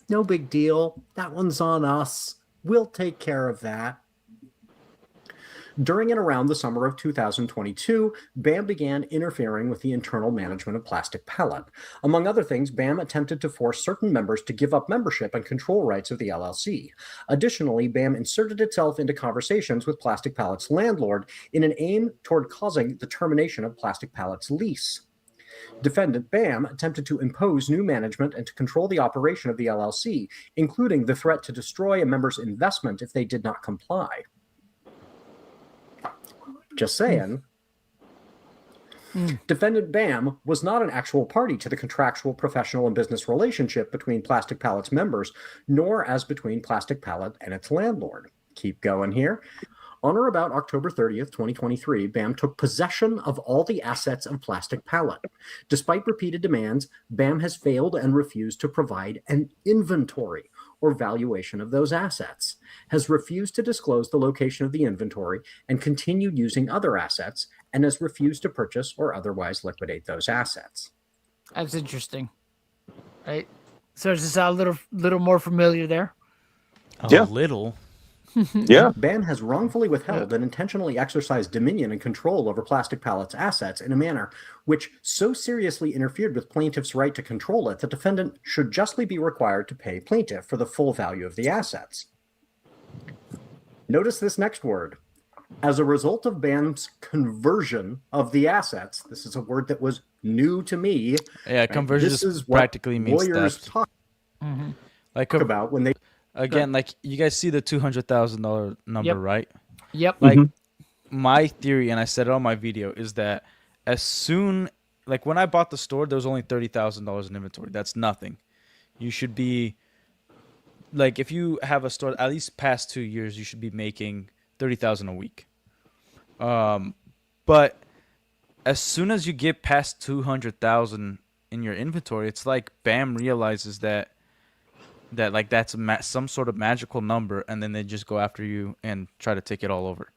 No big deal. That one's on us. We'll take care of that. During and around the summer of 2022, BAM began interfering with the internal management of Plastic Pallet. Among other things, BAM attempted to force certain members to give up membership and control rights of the LLC. Additionally, BAM inserted itself into conversations with Plastic Pallet's landlord in an aim toward causing the termination of Plastic Pallet's lease. Defendant BAM attempted to impose new management and to control the operation of the LLC, including the threat to destroy a member's investment if they did not comply. Just saying. Defendant BAM was not an actual party to the contractual, professional, and business relationship between Plastic Pallet's members, nor as between Plastic Pallet and its landlord. Keep going here. On or about October 30th, 2023, BAM took possession of all the assets of Plastic Pallet. Despite repeated demands, BAM has failed and refused to provide an inventory or valuation of those assets, has refused to disclose the location of the inventory and continued using other assets, and has refused to purchase or otherwise liquidate those assets. That's interesting, right? So does this sound a little more familiar there? Yeah. A little. Yeah. BAM has wrongfully withheld and intentionally exercised dominion and control over Plastic Pallet's assets in a manner which so seriously interfered with plaintiff's right to control it that defendant should justly be required to pay plaintiff for the full value of the assets. Notice this next word. As a result of BAM's conversion of the assets, this is a word that was new to me. Yeah, conversion This just is what practically means lawyers theft. talk Like about when they again, like you guys see the $200,000 number, Yep. right? Yep. Like my theory, and I said it on my video, is that as soon, like when I bought the store, there was only $30,000 in inventory. That's nothing. You should be, like, if you have a store, at least past 2 years, you should be making $30,000 a week. But as soon as you get past 200,000 in your inventory, it's like BAM realizes that like that's some sort of magical number, and then they just go after you and try to take it all over.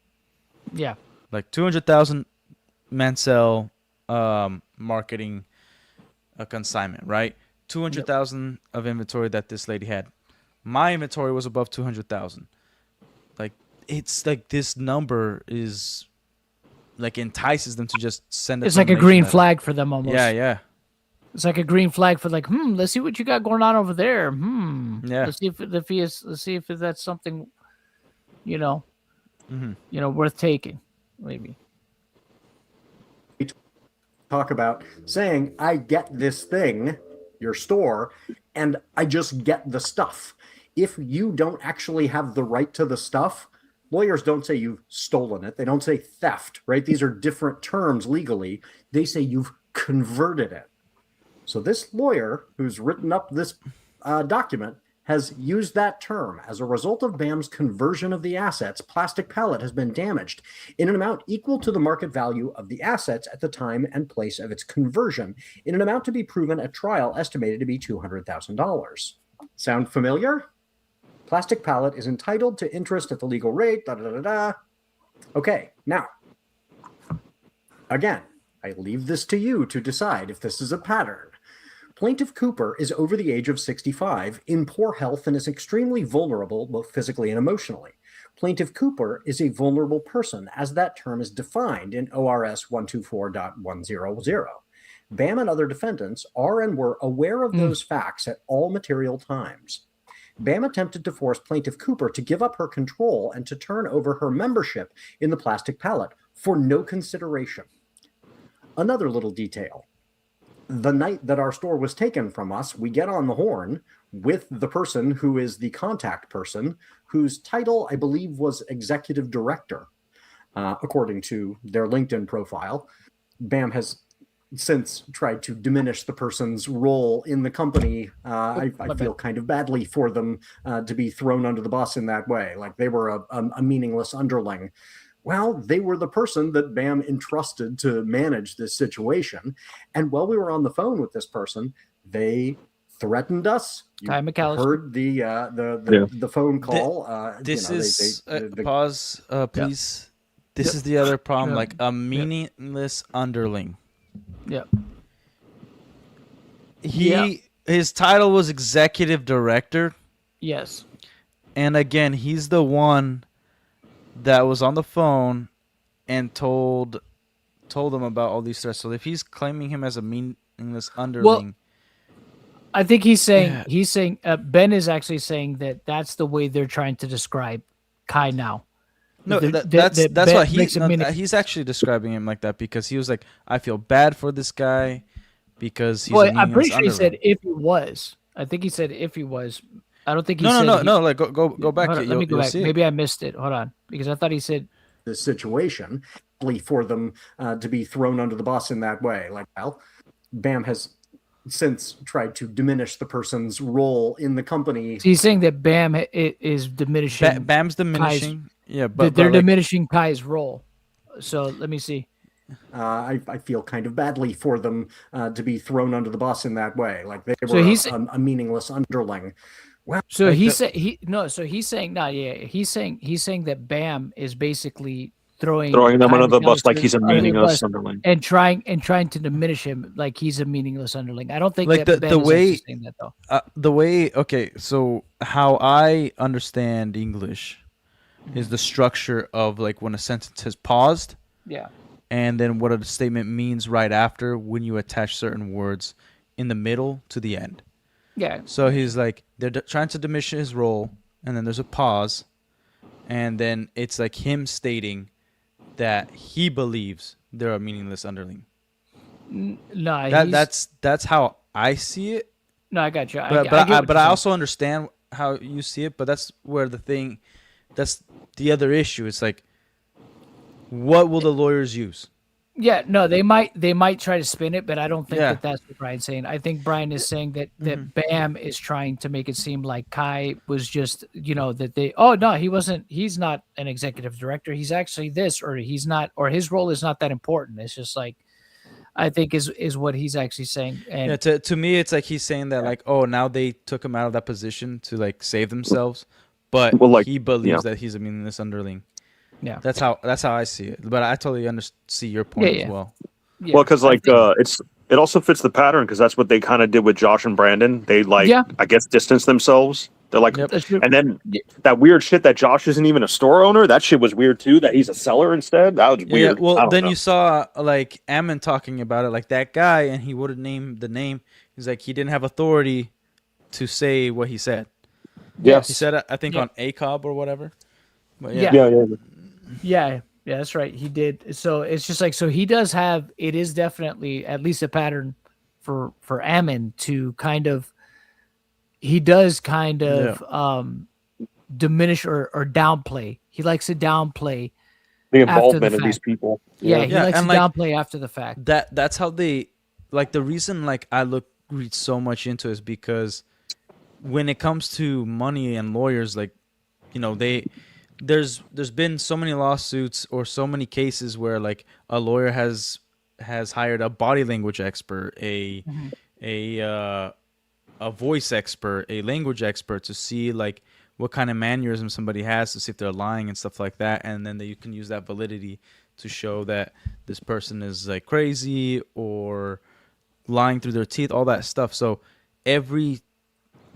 Yeah. Like 200,000 Mansell marketing a consignment, right? 200,000 of inventory that this lady had. My inventory was above 200,000. Like it's like this number is like entices them to just send. It's like a green flag for them almost. Yeah, yeah. It's like a green flag for like, let's see what you got going on over there. Yeah. Let's see if that's something, worth taking, maybe. talk about saying, I get this thing, your store, and I just get the stuff. If you don't actually have the right to the stuff, lawyers don't say you've stolen it. They don't say theft, right? These are different terms legally. They say you've converted it. So this lawyer who's written up this document has used that term. As a result of BAM's conversion of the assets, Plastic Pallet has been damaged in an amount equal to the market value of the assets at the time and place of its conversion, in an amount to be proven at trial estimated to be $200,000. Sound familiar? Plastic Pallet is entitled to interest at the legal rate, Okay, now, again, I leave this to you to decide if this is a pattern. Plaintiff Cooper is over the age of 65, in poor health, and is extremely vulnerable, both physically and emotionally. Plaintiff Cooper is a vulnerable person, as that term is defined in ORS 124.100. BAM and other defendants are and were aware of those facts at all material times. BAM attempted to force Plaintiff Cooper to give up her control and to turn over her membership in the Plastic Pallet for no consideration. Another little detail. The night that our store was taken from us, we get on the horn with the person who is the contact person, whose title I believe was executive director, according to their LinkedIn profile. BAM has since tried to diminish the person's role in the company. I feel kind of badly for them to be thrown under the bus in that way. Like they were a meaningless underling. Well, they were the person that BAM entrusted to manage this situation. And while we were on the phone with this person, they threatened us. You Ty McAllister. heard the phone call. This you know, is the- pause, please. This is the other problem, like a meaningless underling. Yep. His title was executive director, Yes. and again, he's the one that was on the phone and told them about all these threats. So if he's claiming him as a meaningless underling, I think he's saying Ben is actually saying that that's the way they're trying to describe Kai now. no, That- that's that what Ben makes he's actually describing him like that because he was like, I feel bad for this guy because he's a Well, I'm meaningless pretty sure he underling. said if he was. I think he said if he was. I don't think he No, said. no. Like go back. Hold on, let me go back. Maybe I missed it. Hold on, because I thought he said. this situation for them to be thrown under the bus in that way. Like, well, BAM has since tried to diminish the person's role in the company. So he's saying that BAM is diminishing. Bam's diminishing. Yeah, that but they're like, diminishing Kai's role. So let me see. I feel kind of badly for them to be thrown under the bus in that way. Like they So were he's- a meaningless underling. Well, So Like he the- said he no. So he's saying no. Yeah, he's saying that BAM is basically throwing Throwing them Kai under the bus like McAllister he's a under the meaningless bus underling. and trying to diminish him like he's a meaningless underling. I don't think Like that the Ben is way- actually saying that though. the way so how I understand English is the structure of like when a sentence has paused Yeah. and then what a statement means right after when you attach certain words in the middle to the end. Yeah. So he's like they're trying to diminish his role, and then there's a pause, and then it's like him stating that he believes they're a meaningless underling. No, That's how I see it. no. I got you. But I get but what I you're saying. also understand how you see it. But that's where that's the other issue. It's like, what will the lawyers use? Yeah, no, they might try to spin it, but I don't think Yeah. that that's what Brian's saying. I think Brian is saying that BAM is trying to make it seem like Kai was just, that he's not an executive director. He's actually this, or he's not, or his role is not that important. It's just like, I think is what he's actually saying. And Yeah, to me, it's like he's saying that like, oh, now they took him out of that position to like save themselves, but Well, like, he believes yeah. that he's a meaningless underling. yeah, That's how I see it. But I totally see your point Yeah. as well. yeah. Well, because I like think- it also fits the pattern because that's what they kind of did with Josh and Brandon. They like Yeah. I guess distance themselves. They're like, Yep. that's true. and then Yeah. that weird shit that Josh isn't even a store owner. That shit was weird too. That he's a seller instead. That was Yeah, weird. I well, don't then know. you saw like Ammon talking about it, like that guy, and he wouldn't name the name. He's like, he didn't have authority to say what he said. Yeah. He said, I think Yeah. on ACOB or whatever. But Yeah. Yeah. Yeah, that's right. He did. So it's just like, so he does have, it is definitely at least a pattern for Ammon to kind of, he does kind of diminish or downplay. He likes to downplay. The After the involvement of fact. these people. Yeah, he Yeah, likes to and like- downplay after the fact. That's how they like the reason like I read so much into it is because when it comes to money and lawyers, like there's been so many lawsuits or so many cases where like a lawyer has hired a body language expert, a voice expert, a language expert to see like what kind of mannerism somebody has to see if they're lying and stuff like that, and then you can use that validity to show that this person is like crazy or lying through their teeth, all that stuff. So every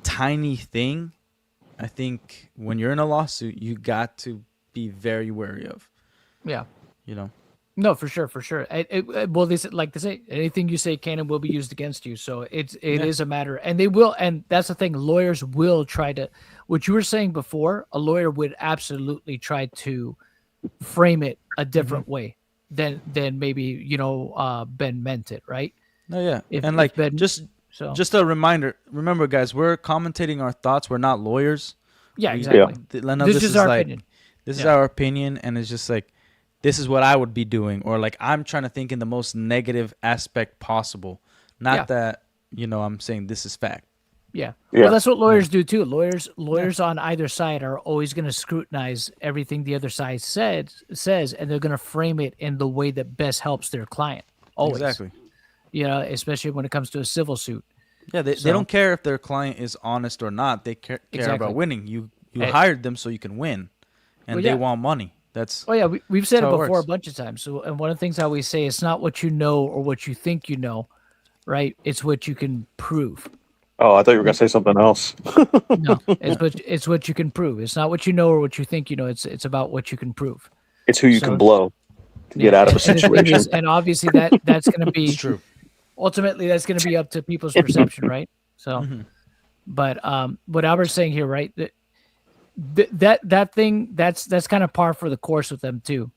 tiny thing, I think when you're in a lawsuit, you got to be very wary of, Yeah. No, for sure. Well, they said, like they say, anything you say can and will be used against you. So it is a matter, and they will, and that's the thing. Lawyers will try to, what you were saying before. A lawyer would absolutely try to frame it a different way than maybe Ben meant it, right? No, yeah, If- and if like Ben- just So just a reminder. Remember, guys, we're commentating our thoughts. We're not lawyers. yeah, We- exactly. None of This this is is our like opinion. this is Yeah. our opinion, and it's just like this is what I would be doing, or like I'm trying to think in the most negative aspect possible. Not Yeah. that I'm saying this is fact. Yeah. Yeah. Well, that's what lawyers do too. Lawyers on either side are always going to scrutinize everything the other side says, and they're going to frame it in the way that best helps their client. Always. Exactly. Especially when it comes to a civil suit. Yeah, they So- don't care if their client is honest or not. They care Exactly. about winning. You Eh. hired them so you can win, and Well, they yeah. want money. That's Oh yeah, we've said it That's how it before a works. bunch of times. So, and one of the things I always say, it's not what you know or what you think you know, right? It's what you can prove. Oh, I thought you were gonna say something else. No, it's what you can prove. It's not what you know or what you think you know. It's about what you can prove. It's who you So- can blow to get out of a And the thing situation. is- and obviously that's going to be it's true. ultimately that's going to be up to people's perception, right? So, Mhm. but what Albert's saying here, right? That thing that's kind of par for the course with them too,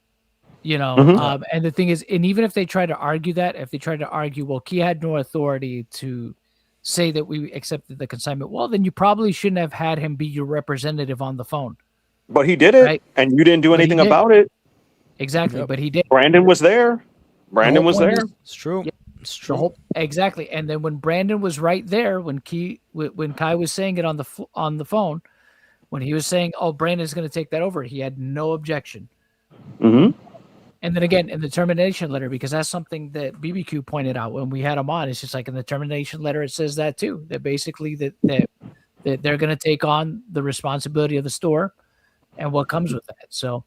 Mhm. And the thing is, and even if they try to argue well, Key had no authority to say that we accepted the consignment, well, then you probably shouldn't have had him be your representative on the phone. But he did it, Right. and you didn't do But he anything did. about it. Exactly, Yep. but he did. Brandon was there. Brandon whole was point there. is- It's true. Yeah. It's The true. whole, exactly, and then when Brandon was right there, when Kai was saying it on the phone, when he was saying, "Oh, Brandon's going to take that over," he had no objection. hmm And then again, in the termination letter, because that's something that BBQ pointed out when we had him on, it's just like in the termination letter, it says that too, that basically that they're going to take on the responsibility of the store and what comes with that. So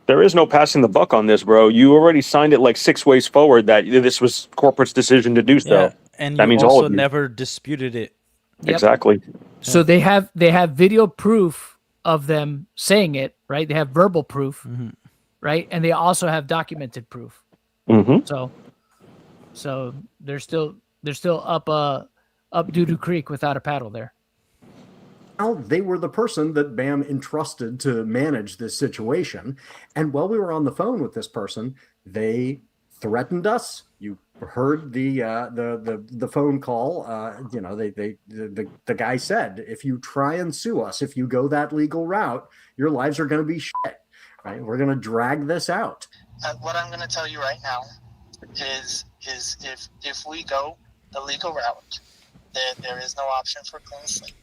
There is no passing the buck on this, bro. You already signed it like 6 ways forward that this was corporate's decision to do so. Yeah, and That you means all also of you. never disputed it. Yep. Exactly. So they have video proof of them saying it, right? They have verbal proof, Mhm. right? And they also have documented proof. hmm So they're still up doo-doo creek without a paddle there. Now, they were the person that BAM entrusted to manage this situation. And while we were on the phone with this person, they threatened us. You heard the phone call. The guy said, if you try and sue us, if you go that legal route, your lives are going to be shit. Right? We're going to drag this out. What I'm going to tell you right now is if we go the legal route, there is no option for clean slate.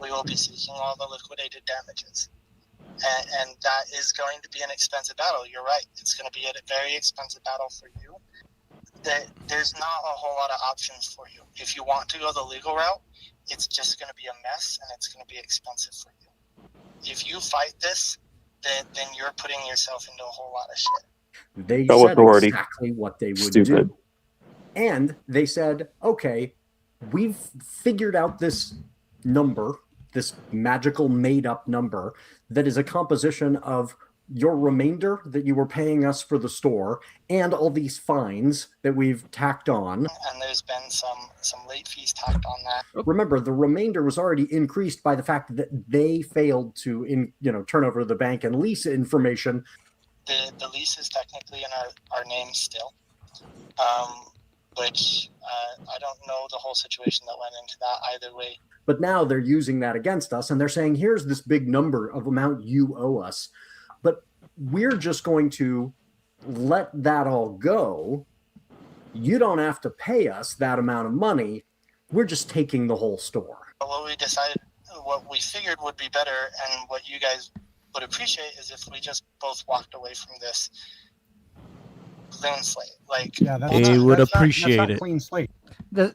We will be seeking all the liquidated damages. And that is going to be an expensive battle. You're right. It's going to be a very expensive battle for you. There's not a whole lot of options for you. If you want to go the legal route, it's just going to be a mess and it's going to be expensive for you. If you fight this, then you're putting yourself into a whole lot of shit. They No said authority. exactly what they would Stupid. do. And they said, okay, we've figured out this number, this magical made-up number that is a composition of your remainder that you were paying us for the store and all these fines that we've tacked on. And there's been some late fees tacked on that. Remember, the remainder was already increased by the fact that they failed to turn over the bank and lease information. The lease is technically in our name still, which I don't know the whole situation that went into that either way. But now they're using that against us, and they're saying, here's this big number of amount you owe us, but we're just going to let that all go. You don't have to pay us that amount of money. We're just taking the whole store. But what we figured would be better and what you guys would appreciate is if we just both walked away from this clean slate. Like, Yeah, that's They not- would that's not- appreciate that's not it. clean slate.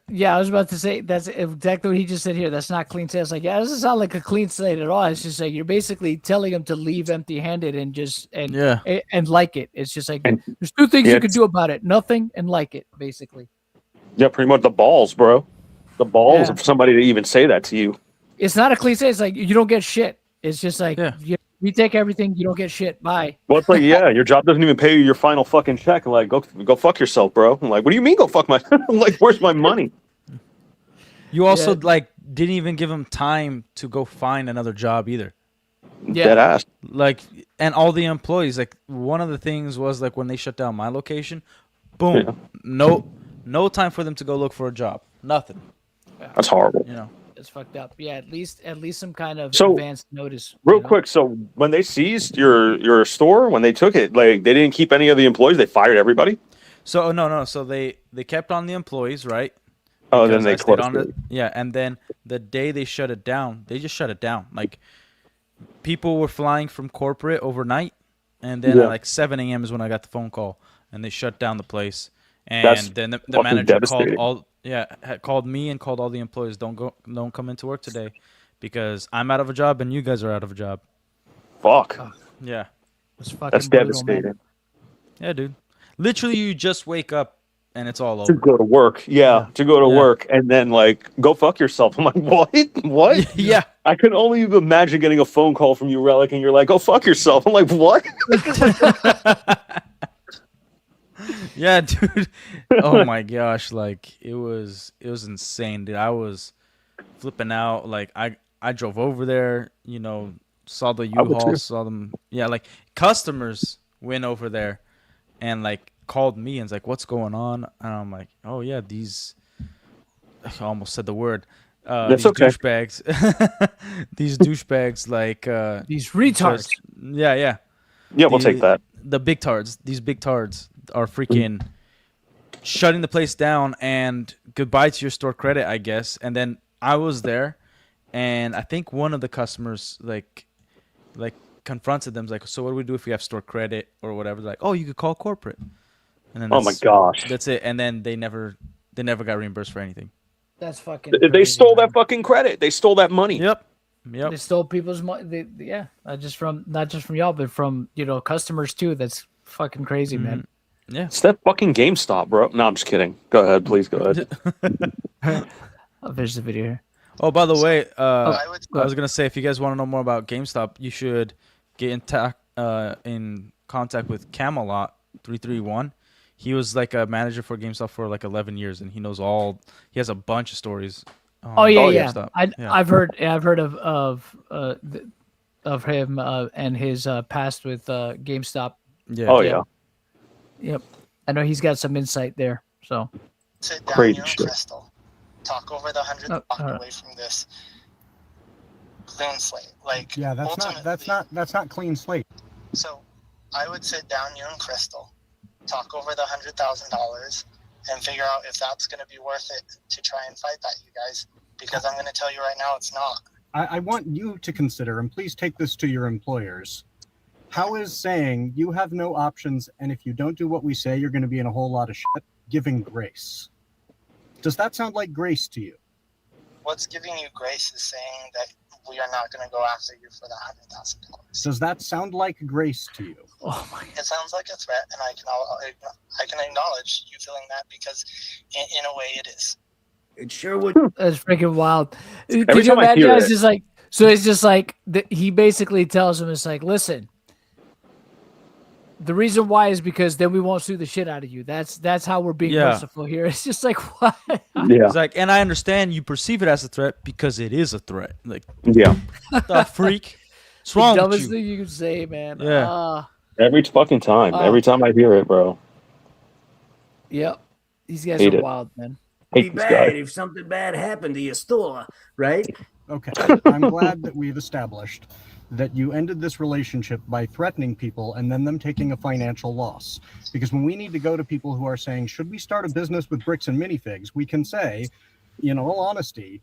Yeah, I was about to say that's exactly what he just said here. That's not clean slate. It's like, yeah, this doesn't sound like a clean slate at all. It's just like you're basically telling him to leave empty-handed and just Yeah. and like it. It's just like And- there's two things yeah, you could do about it: nothing and like it, basically. Yeah, pretty much the balls, bro. The balls Yeah. of somebody to even say that to you. It's not a clean slate. It's like you don't get shit. It's just like Yeah. we take everything, you don't get shit. Bye. Well, it's like, yeah, your job doesn't even pay you your final fucking check. Like, go fuck yourself, bro. I'm like, what do you mean go fuck my I'm like, where's my money? You also Yeah. didn't even give him time to go find another job either. Yeah. Dead ass. And all the employees, one of the things was when they shut down my location, boom, Yeah. No time for them to go look for a job. Nothing. That's horrible. You know. It's fucked up. Yeah, at least some kind of So, advanced notice. Real you know? quick, so when they seized your store, when they took it, like they didn't keep any of the employees, they fired everybody. So no. So they kept on the employees, right? Oh, then Because they I stayed closed on it. it. Yeah, and then the day they shut it down, they just shut it down. Like people were flying from corporate overnight, and then Yeah. at like 7 a.m. is when I got the phone call, and they shut down the place. And That's then the fucking manager devastating. called me and called all the employees. Don't come into work today, because I'm out of a job and you guys are out of a job. Fuck. Yeah, It's fucking That's brutal, man. devastating. yeah, dude. Literally, you just wake up and it's all To over. go to work, to go to Yeah. work, and then like go fuck yourself. I'm like, what? What? Yeah. I can only imagine getting a phone call from you, Relic, and you're like, go fuck yourself. I'm like, what? Yeah, dude. Oh my gosh, like it was insane, dude. I was flipping out. Like I drove over there, saw the I would U-Haul, too. saw them. Yeah, like customers went over there and like called me and was like, "What's going on?" And I'm like, "Oh yeah, these." I almost said the word. That's These okay. douchebags. These douchebags, like These retards. just- yeah. Yeah, we'll take that. The big tards, these big tards are freaking shutting the place down and goodbye to your store credit, I guess. And then I was there, and I think one of the customers like confronted them, like, so what do we do if we have store credit or whatever? They're like, oh, you could call corporate. And then Oh my gosh. that's it. And then they never got reimbursed for anything. That's fucking. They crazy, stole man. that fucking credit. They stole that money. Yep. They stole people's money. Yeah, not just from y'all, but from customers too. That's fucking crazy, man. Yeah. It's that fucking GameStop, bro. No, I'm just kidding. Go ahead, please go ahead. I'll finish the video here. Oh, by the way, I would I was gonna say, if you guys want to know more about GameStop, you should get in contact with Camelot 331. He was like a manager for GameStop for like 11 years, and he knows all. He has a bunch of stories. Oh yeah, yeah. yeah. Yeah. I've heard of him and his past with GameStop. Yeah. Oh yeah. Yep, I know he's got some insight there. So sit down, Crazy you and shit. Crystal. Talk over the 100th Oh, block alright. away from this clean slate. Like, Yeah, that's not clean slate. So, I would sit down, you and Crystal, talk over the $100,000, and figure out if that's going to be worth it to try and fight that, you guys. Because I'm going to tell you right now, it's not. I want you to consider, and please take this to your employers. How is saying you have no options, and if you don't do what we say, you're going to be in a whole lot of shit, giving grace? Does that sound like grace to you? What's giving you grace is saying that we are not going to go after you for that $100,000. Does that sound like grace to you? oh my, It sounds like a threat, and I can acknowledge you feeling that because, in a way, it is. It sure would. that's freaking wild. Could Every you time I imagine? hear It's it- just like so. It's just like he basically tells him, it's like, listen. The reason why is because then we won't sue the shit out of you. That's how we're being Yeah. merciful here. It's just like what? Yeah. It's like, and I understand you perceive it as a threat because it is a threat. Like, Yeah. the freak. What's The wrong with dumbest you? thing you can say, man. Yeah. Every fucking time. Every time I hear it, bro. Yep. These guys Hate are it. wild, man. Hate this guy. if something bad happened to your store, right? Okay, I'm glad that we've established that you ended this relationship by threatening people and then them taking a financial loss. Because when we need to go to people who are saying, should we start a business with bricks and minifigs, we can say, in all honesty,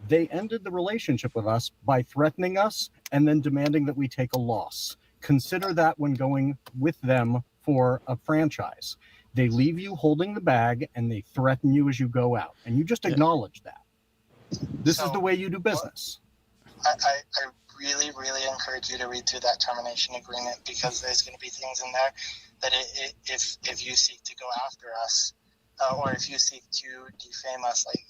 they ended the relationship with us by threatening us and then demanding that we take a loss. Consider that when going with them for a franchise. They leave you holding the bag and they threaten you as you go out. And you just acknowledge that. This is the way you do business. I really, really encourage you to read through that termination agreement because there's going to be things in there that if you seek to go after us or if you seek to defame us, like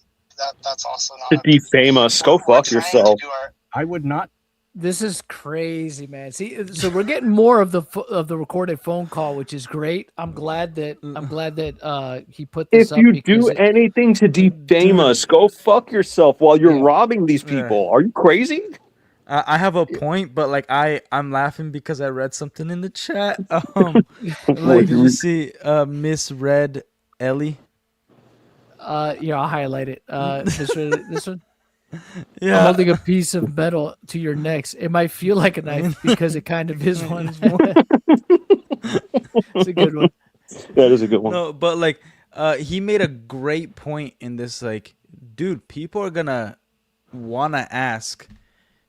that's also not To defame us. Go We're fuck trying to yourself. do our- I would not. This is crazy, man. See, so we're getting more of the recorded phone call, which is great. I'm glad that he put this If up. you because do it- anything to defame us, go fuck yourself while you're Yeah. robbing these people. Are you crazy? I have a point, but like I'm laughing because I read something in the chat. Like, did you see misread Ellie? I'll highlight it. This one. I'm Yeah. holding a piece of metal to your necks. It might feel like a knife because it kind of is one. It's a good one. That is a good one. No, but like, he made a great point in this. Like, dude, people are gonna wanna ask,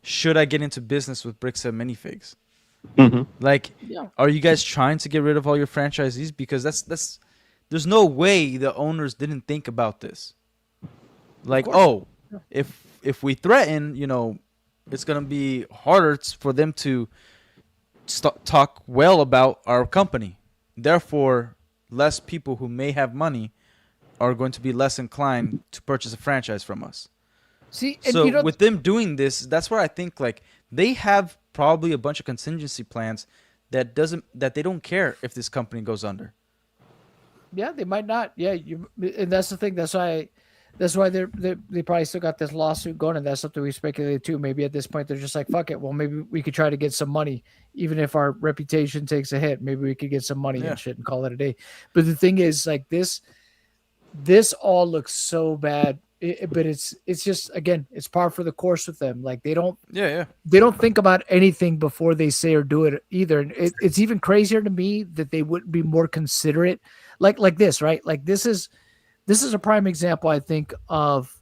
should I get into business with bricks and minifigs? Mhm. Like, Yeah. are you guys trying to get rid of all your franchisees? Because that's there's no way the owners didn't think about this. Like, oh, if we threaten, it's gonna be harder for them to talk well about our company. Therefore, less people who may have money are going to be less inclined to purchase a franchise from us. See, and So with them doing this, that's where I think like they have probably a bunch of contingency plans that they don't care if this company goes under. yeah, they might not. Yeah, and that's the thing. That's why they probably still got this lawsuit going, and that's something we speculated too. Maybe at this point they're just like, fuck it. Well, maybe we could try to get some money, even if our reputation takes a hit. Maybe we could get some money and shit and call it a day. But the thing is, like this all looks so bad. But it's just, again, it's par for the course with them. Like they don't think about anything before they say or do it either. And it's even crazier to me that they wouldn't be more considerate, like this, right? Like this is a prime example, I think, of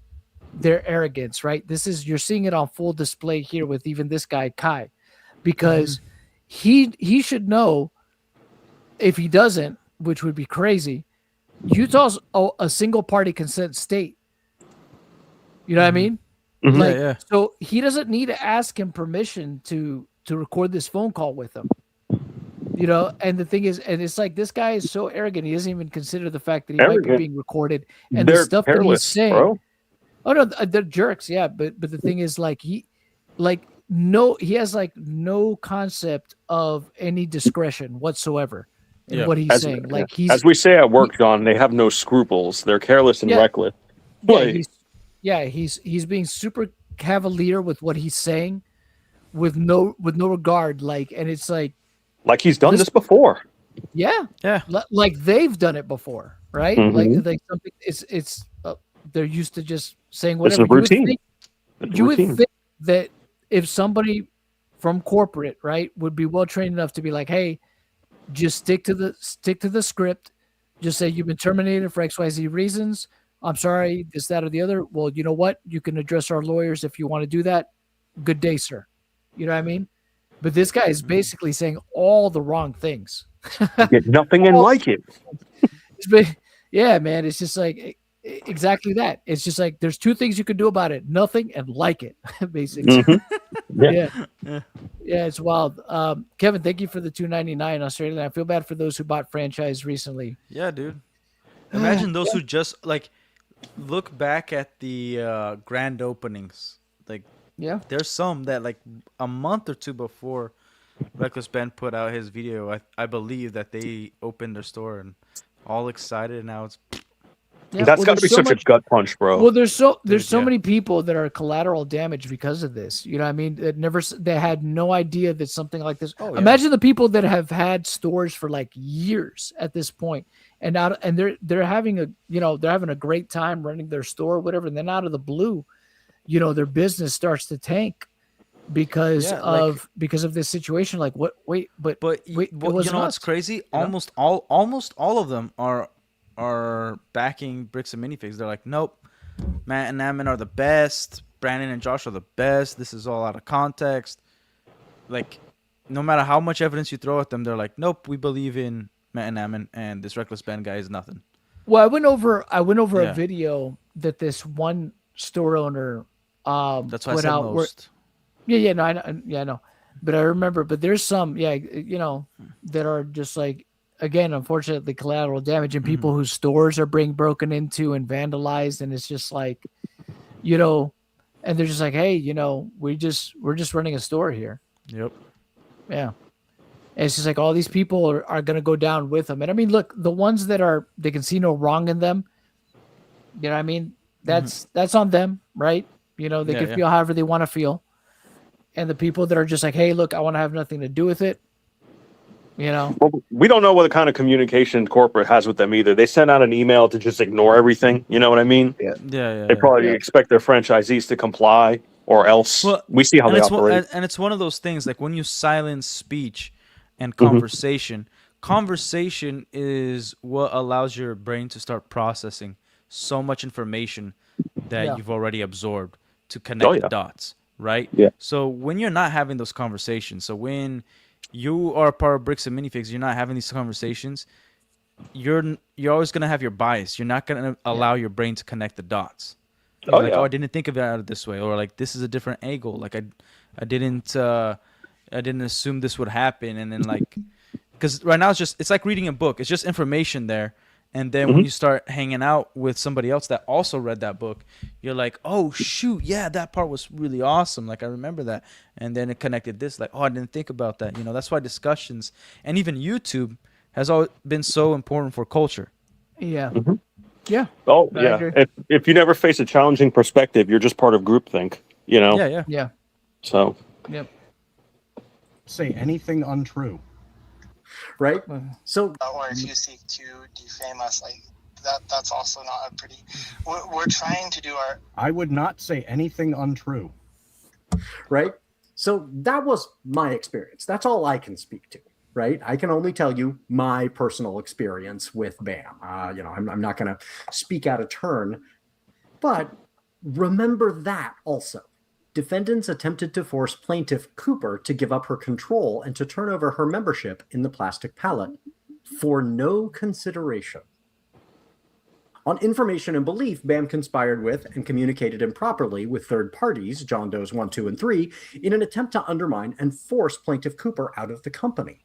their arrogance, right? You're seeing it on full display here with even this guy Kai, because he should know. If he doesn't, which would be crazy, Utah's a single party consent state. You know what I mean? Mhm. Like, so he doesn't need to ask him permission to record this phone call with him. And the thing is, and it's like this guy is so arrogant, he doesn't even consider the fact that he might be being recorded and They're the stuff that he's careless, saying. bro. Oh no, they're jerks, yeah. But the thing is, like he has like no concept of any discretion whatsoever in what he's saying. Like as we say at work, John, they have no scruples. They're careless and reckless. He's being super cavalier with what he's saying, with no regard. Like, and it's like he's done this before. Yeah. Like they've done it before, right? Mhm. Like something. It's they're used to just saying whatever. It's a routine. You would think that if somebody from corporate, right, would be well trained enough to be like, hey, just stick to the script. Just say you've been terminated for XYZ reasons. I'm sorry, this, that, or the other. Well, you know what? You can address our lawyers if you want to do that. Good day, sir. You know what I mean? But this guy is basically saying all the wrong things. Get nothing and like it. Yeah, man. It's just like exactly that. It's just like there's two things you can do about it: nothing and like it, basically. Mm-hmm. Yeah, it's wild. Kevin, thank you for the $2.99 Australian. I feel bad for those who bought franchise recently. Yeah, dude. Imagine those who just like look back at the grand openings. Like, there's some that like a month or two before Reckless Ben put out his video, I believe that they opened their store and all excited, and now it's that's got to be such a gut punch, bro. Well, there's so many people that are collateral damage because of this. You know what I mean? They had no idea that something like this. Imagine the people that have had stores for like years at this point, and they're having a great time running their store or whatever, and then out of the blue, their business starts to tank because of this situation. Like what? Wait, but you know what's crazy? Almost all of them are backing Bricks and Minifigs. They're like, nope, Matt and Ammon are the best. Brandon and Josh are the best. This is all out of context. Like, no matter how much evidence you throw at them, they're like, nope, we believe in Matt and Ammon, and this Reckless Ben guy is nothing. Well, I went over a video that this one store owner that's why I said most. I know. But I remember, there's some, that are just like, again, unfortunately, collateral damage, and people whose stores are being broken into and vandalized, and it's just like, and they're just like, hey, we're just running a store here. Yep. Yeah. And it's just like all these people are going to go down with them. And I mean, look, the ones that they can see no wrong in them, you know what I mean? That's on them, right? They can feel however they want to feel. And the people that are just like, hey, look, I want to have nothing to do with it. You know, Well, we don't know what kind of communication corporate has with them either. They send out an email to just ignore everything. You know what I mean? Yeah, yeah, They yeah. probably Yeah. expect their franchisees to comply, or else Well, we see how and they it's one, operate. and it's one of those things like when you silence speech and Mhm. conversation. Conversation is what allows your brain to start processing so much information that Yeah. you've already absorbed to Oh connect the yeah, dots, right? yeah. So when you're not having those conversations, so when you are part of Bricks and Minifigs, you're not having these conversations. You're always gonna have your bias. You're not gonna allow your brain to connect the dots. Oh You're like, oh, yeah. I didn't think of it this way, or like this is a different angle. Like I didn't assume this would happen, and then like, because right now it's like reading a book. It's just information there, and then when Mhm. you start hanging out with somebody else that also read that book, you're like, oh shoot, yeah, that part was really awesome. Like I remember that, and then it connected this. Like, oh, I didn't think about that. You know, that's why discussions and even YouTube has always been so important for culture. Yeah. Mhm. Yeah. Oh I yeah. agree. If you never face a challenging perspective, you're just part of groupthink. You know. Yeah, yeah. Yeah. So Yep. Say anything untrue. Right? Well, So Or if you seek to defame us, like that's also not a pretty. We're trying to do our. I would not say anything untrue. Right? So that was my experience. That's all I can speak to. Right? I can only tell you my personal experience with BAM. I'm not going to speak out of turn, but remember that also. Defendants attempted to force plaintiff Cooper to give up her control and to turn over her membership in the plastic pallet for no consideration. On information and belief, BAM conspired with and communicated improperly with third parties, John Doe's 1, 2, and 3, in an attempt to undermine and force plaintiff Cooper out of the company.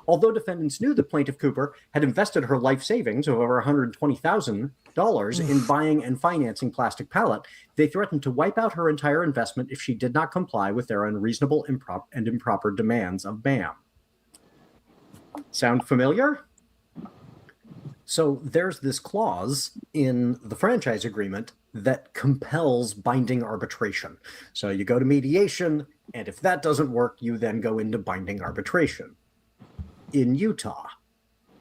Although defendants knew that plaintiff Cooper had invested her life savings of over $120,000 in buying and financing Plastic Pallet, they threatened to wipe out her entire investment if she did not comply with their unreasonable and improper demands of BAM. Sound familiar? So there's this clause in the franchise agreement that compels binding arbitration. So you go to mediation, and if that doesn't work, you then go into binding arbitration. In Utah,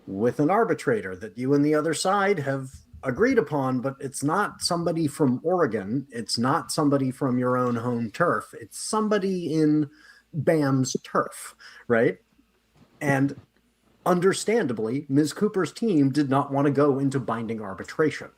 with an arbitrator that you and the other side have agreed upon, but it's not somebody from Oregon, it's not somebody from your own home turf, it's somebody in BAM's turf, right? And understandably, Ms. Cooper's team did not want to go into binding arbitration.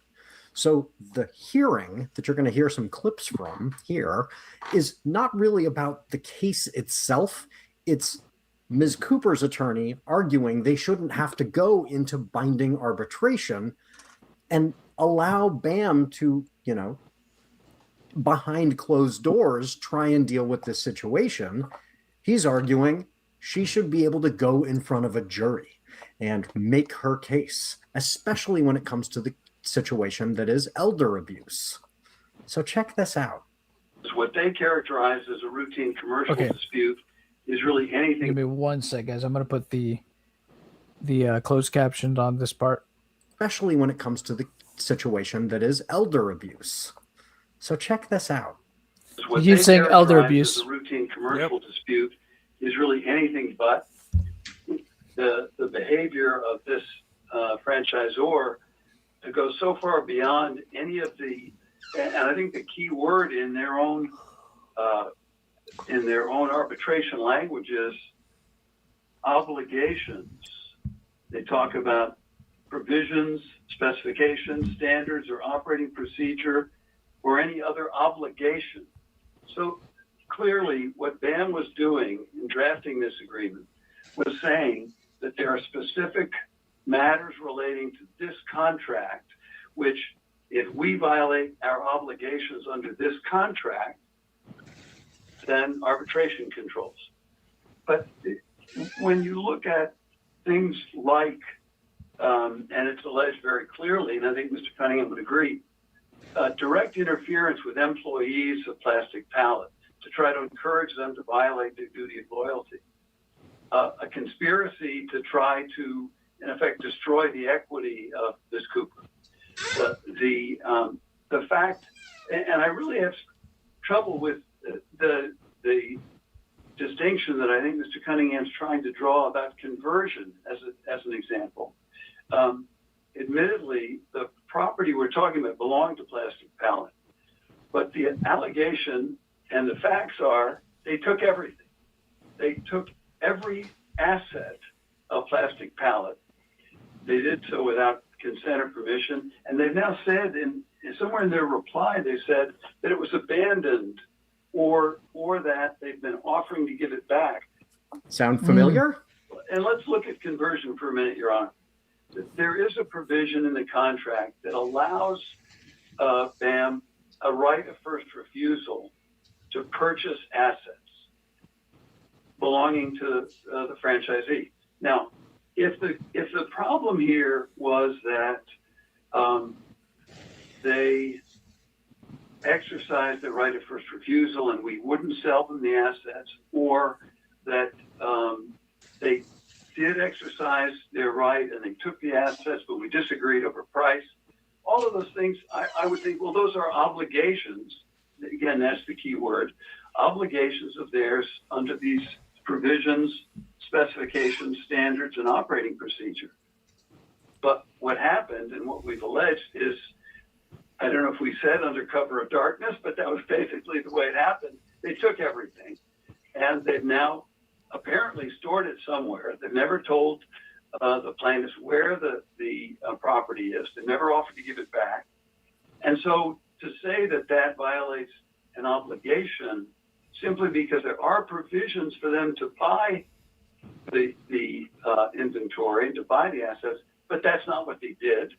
So the hearing that you're going to hear some clips from here is not really about the case itself. It's Ms. Cooper's attorney arguing they shouldn't have to go into binding arbitration and allow BAM to, behind closed doors, try and deal with this situation. He's arguing she should be able to go in front of a jury and make her case, especially when it comes to the situation that is elder abuse. So check this out. What they characterize as a routine commercial Okay. dispute is really anything. Give me 1 sec, guys. I'm gonna put the closed captioned on this part. Especially when it comes to the situation that is elder abuse. So check this out. What You they saying elder characterize abuse. as a routine commercial dispute is really anything but the behavior of this franchisor to go so far beyond any of the, and I think the key word in their own arbitration language is obligations. They talk about provisions, specifications, standards, or operating procedure, or any other obligation. So clearly what BAM was doing in drafting this agreement was saying that there are specific matters relating to this contract, which if we violate our obligations under this contract, then arbitration controls. But when you look at things like, and it's alleged very clearly, and I think Mr. Cunningham would agree, direct interference with employees of Plastic Pallet to try to encourage them to violate their duty of loyalty, a conspiracy to try to, in effect, destroy the equity of Ms. Cooper. The fact, and I really have trouble with the distinction that I think Mr. Cunningham's trying to draw about conversion as an example. Admittedly, the property we're talking about belonged to Plastic Pallet, but the allegation and the facts are they took everything. They took every asset of Plastic Pallet. They did so without consent or permission, and they've now said somewhere in their reply they said that it was abandoned or that they've been offering to give it back. Sound familiar? And let's look at conversion for a minute, Your Honor. There is a provision in the contract that allows BAM a right of first refusal to purchase assets belonging to the franchisee. Now, if the problem here was that they exercised the right of first refusal and we wouldn't sell them the assets, or that they did exercise their right and they took the assets, but we disagreed over price, all of those things, I would think, well, those are obligations. Again, that's the key word. Obligations of theirs under these provisions, specifications, standards, and operating procedure. But what happened and what we've alleged is, I don't know if we said under cover of darkness, but that was basically the way it happened. They took everything and they've now apparently stored it somewhere. They've never told the plaintiffs where the property is. They never offered to give it back. And so to say that that violates an obligation simply because there are provisions for them to buy the inventory, to buy the assets, but that's not what they did.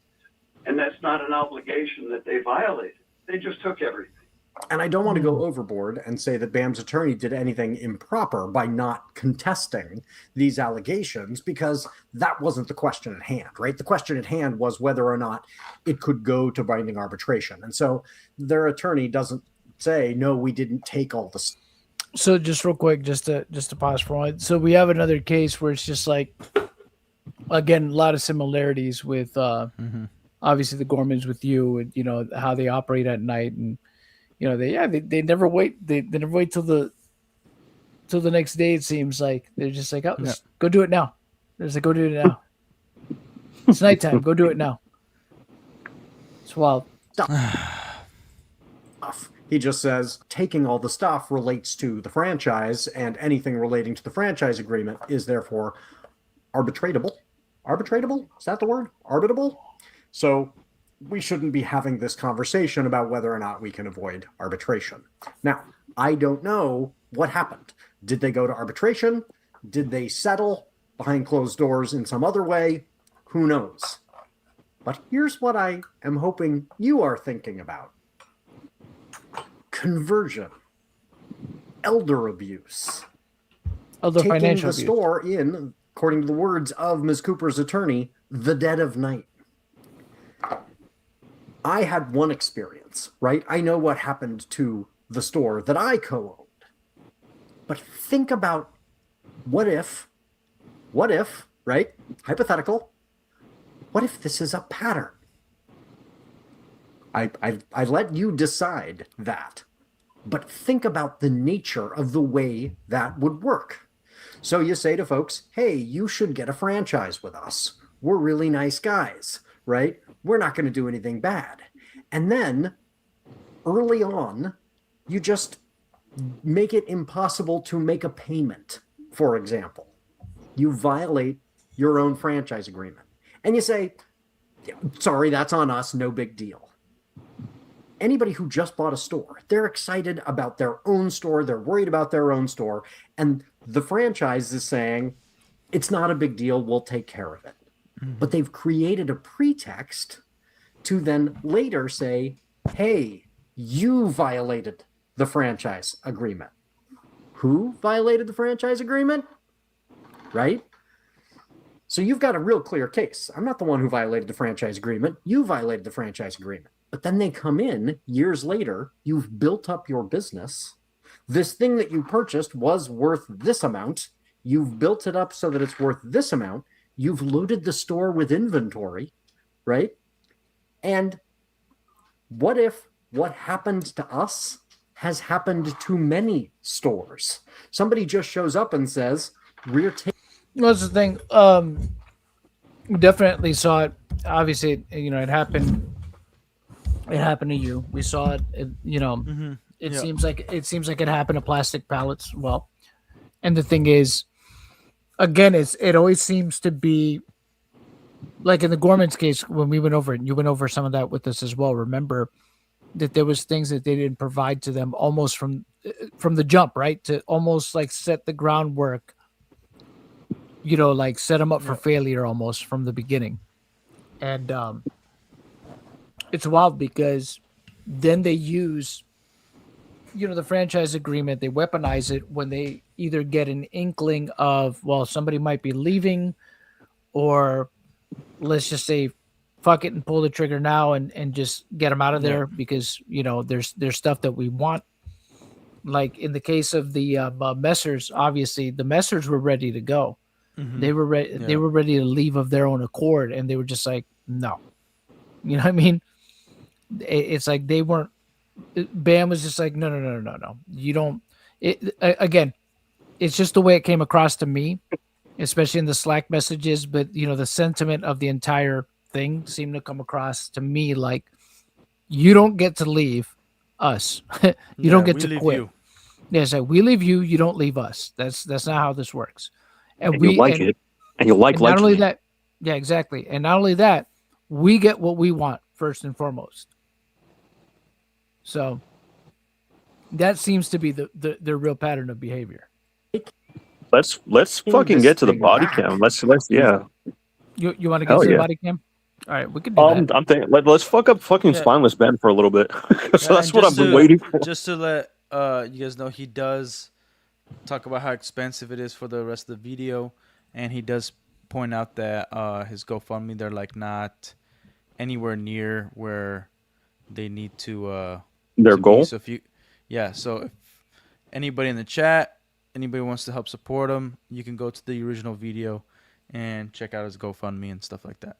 And that's not an obligation that they violated. They just took everything. And I don't want to go overboard and say that BAM's attorney did anything improper by not contesting these allegations, because that wasn't the question at hand, right? The question at hand was whether or not it could go to binding arbitration. And so their attorney doesn't say, no, we didn't take all this. So just real quick, just to pause for a moment. So we have another case where it's just like, again, a lot of similarities with obviously the Gormans with you, and you know how they operate at night, and you know they never wait. They never wait till the next day. It seems like they're just like, oh, let's go do it now. There's like, go do it now. It's nighttime. Go do it now. It's wild. He just says taking all the stuff relates to the franchise, and anything relating to the franchise agreement is therefore arbitratable. Arbitratable? Is that the word? Arbitrable? So we shouldn't be having this conversation about whether or not we can avoid arbitration. Now, I don't know what happened. Did they go to arbitration? Did they settle behind closed doors in some other way? Who knows? But here's what I am hoping you are thinking about. Conversion. Elder abuse. Elder Taking financial the abuse. store in, according to the words of Ms. Cooper's attorney, the dead of night. I had one experience, right? I know what happened to the store that I co-owned. But think about what if, right? Hypothetical. What if this is a pattern? I let you decide that. But think about the nature of the way that would work. So you say to folks, hey, you should get a franchise with us. We're really nice guys, right? We're not going to do anything bad. And then early on, you just make it impossible to make a payment, for example. You violate your own franchise agreement. And you say, sorry, that's on us, no big deal. Anybody who just bought a store, they're excited about their own store, they're worried about their own store, and the franchise is saying, it's not a big deal, we'll take care of it. But they've created a pretext to then later say, hey, you violated the franchise agreement. Who violated the franchise agreement? Right? So you've got a real clear case. I'm not the one who violated the franchise agreement. You violated the franchise agreement. But then they come in years later, you've built up your business. This thing that you purchased was worth this amount. You've built it up so that it's worth this amount. You've loaded the store with inventory, right? And what if what happened to us has happened to many stores. Somebody just shows up and says, "We're taking." That's the thing. We definitely saw it. Obviously, it happened. It happened to you. We saw it. Mm-hmm. It Yeah. seems like it happened to plastic pallets. Well, and the thing is, again, it always seems to be like in the Gorman's case when we went over it. And you went over some of that with us as well. Remember that there was things that they didn't provide to them almost from the jump, right? To almost like set the groundwork. Like set them up for failure almost from the beginning. And it's wild because then they use, the franchise agreement, they weaponize it when they either get an inkling of, well, somebody might be leaving, or let's just say, fuck it and pull the trigger now and just get them out of there because, there's stuff that we want. Like in the case of the Messers, obviously the Messers were ready to go. Mm-hmm. They were ready. Yeah. They were ready to leave of their own accord, and they were just like, no. You know what I mean? It's like they weren't. Bam was just like, no. You don't. Again, it's just the way it came across to me, especially in the Slack messages. But the sentiment of the entire thing seemed to come across to me like, you don't get to leave us. You don't get to quit. Yeah, it's like we leave you. You don't leave us. That's not how this works. And you like it, and you like not only it. that, yeah, exactly. And not only that, we get what we want first and foremost. So that seems to be the real pattern of behavior. Let's fucking get to the body cam. Let's yeah. You want to get to the body cam? All right, we could do that. I'm thinking let's fuck up fucking spineless Ben for a little bit. So that's what I've been waiting for. Just to let you guys know, he does talk about how expensive it is for the rest of the video, and he does point out that his GoFundMe, they're like not anywhere near where they need to their to goal. Be. So if anybody in the chat, anybody wants to help support him, you can go to the original video and check out his GoFundMe and stuff like that.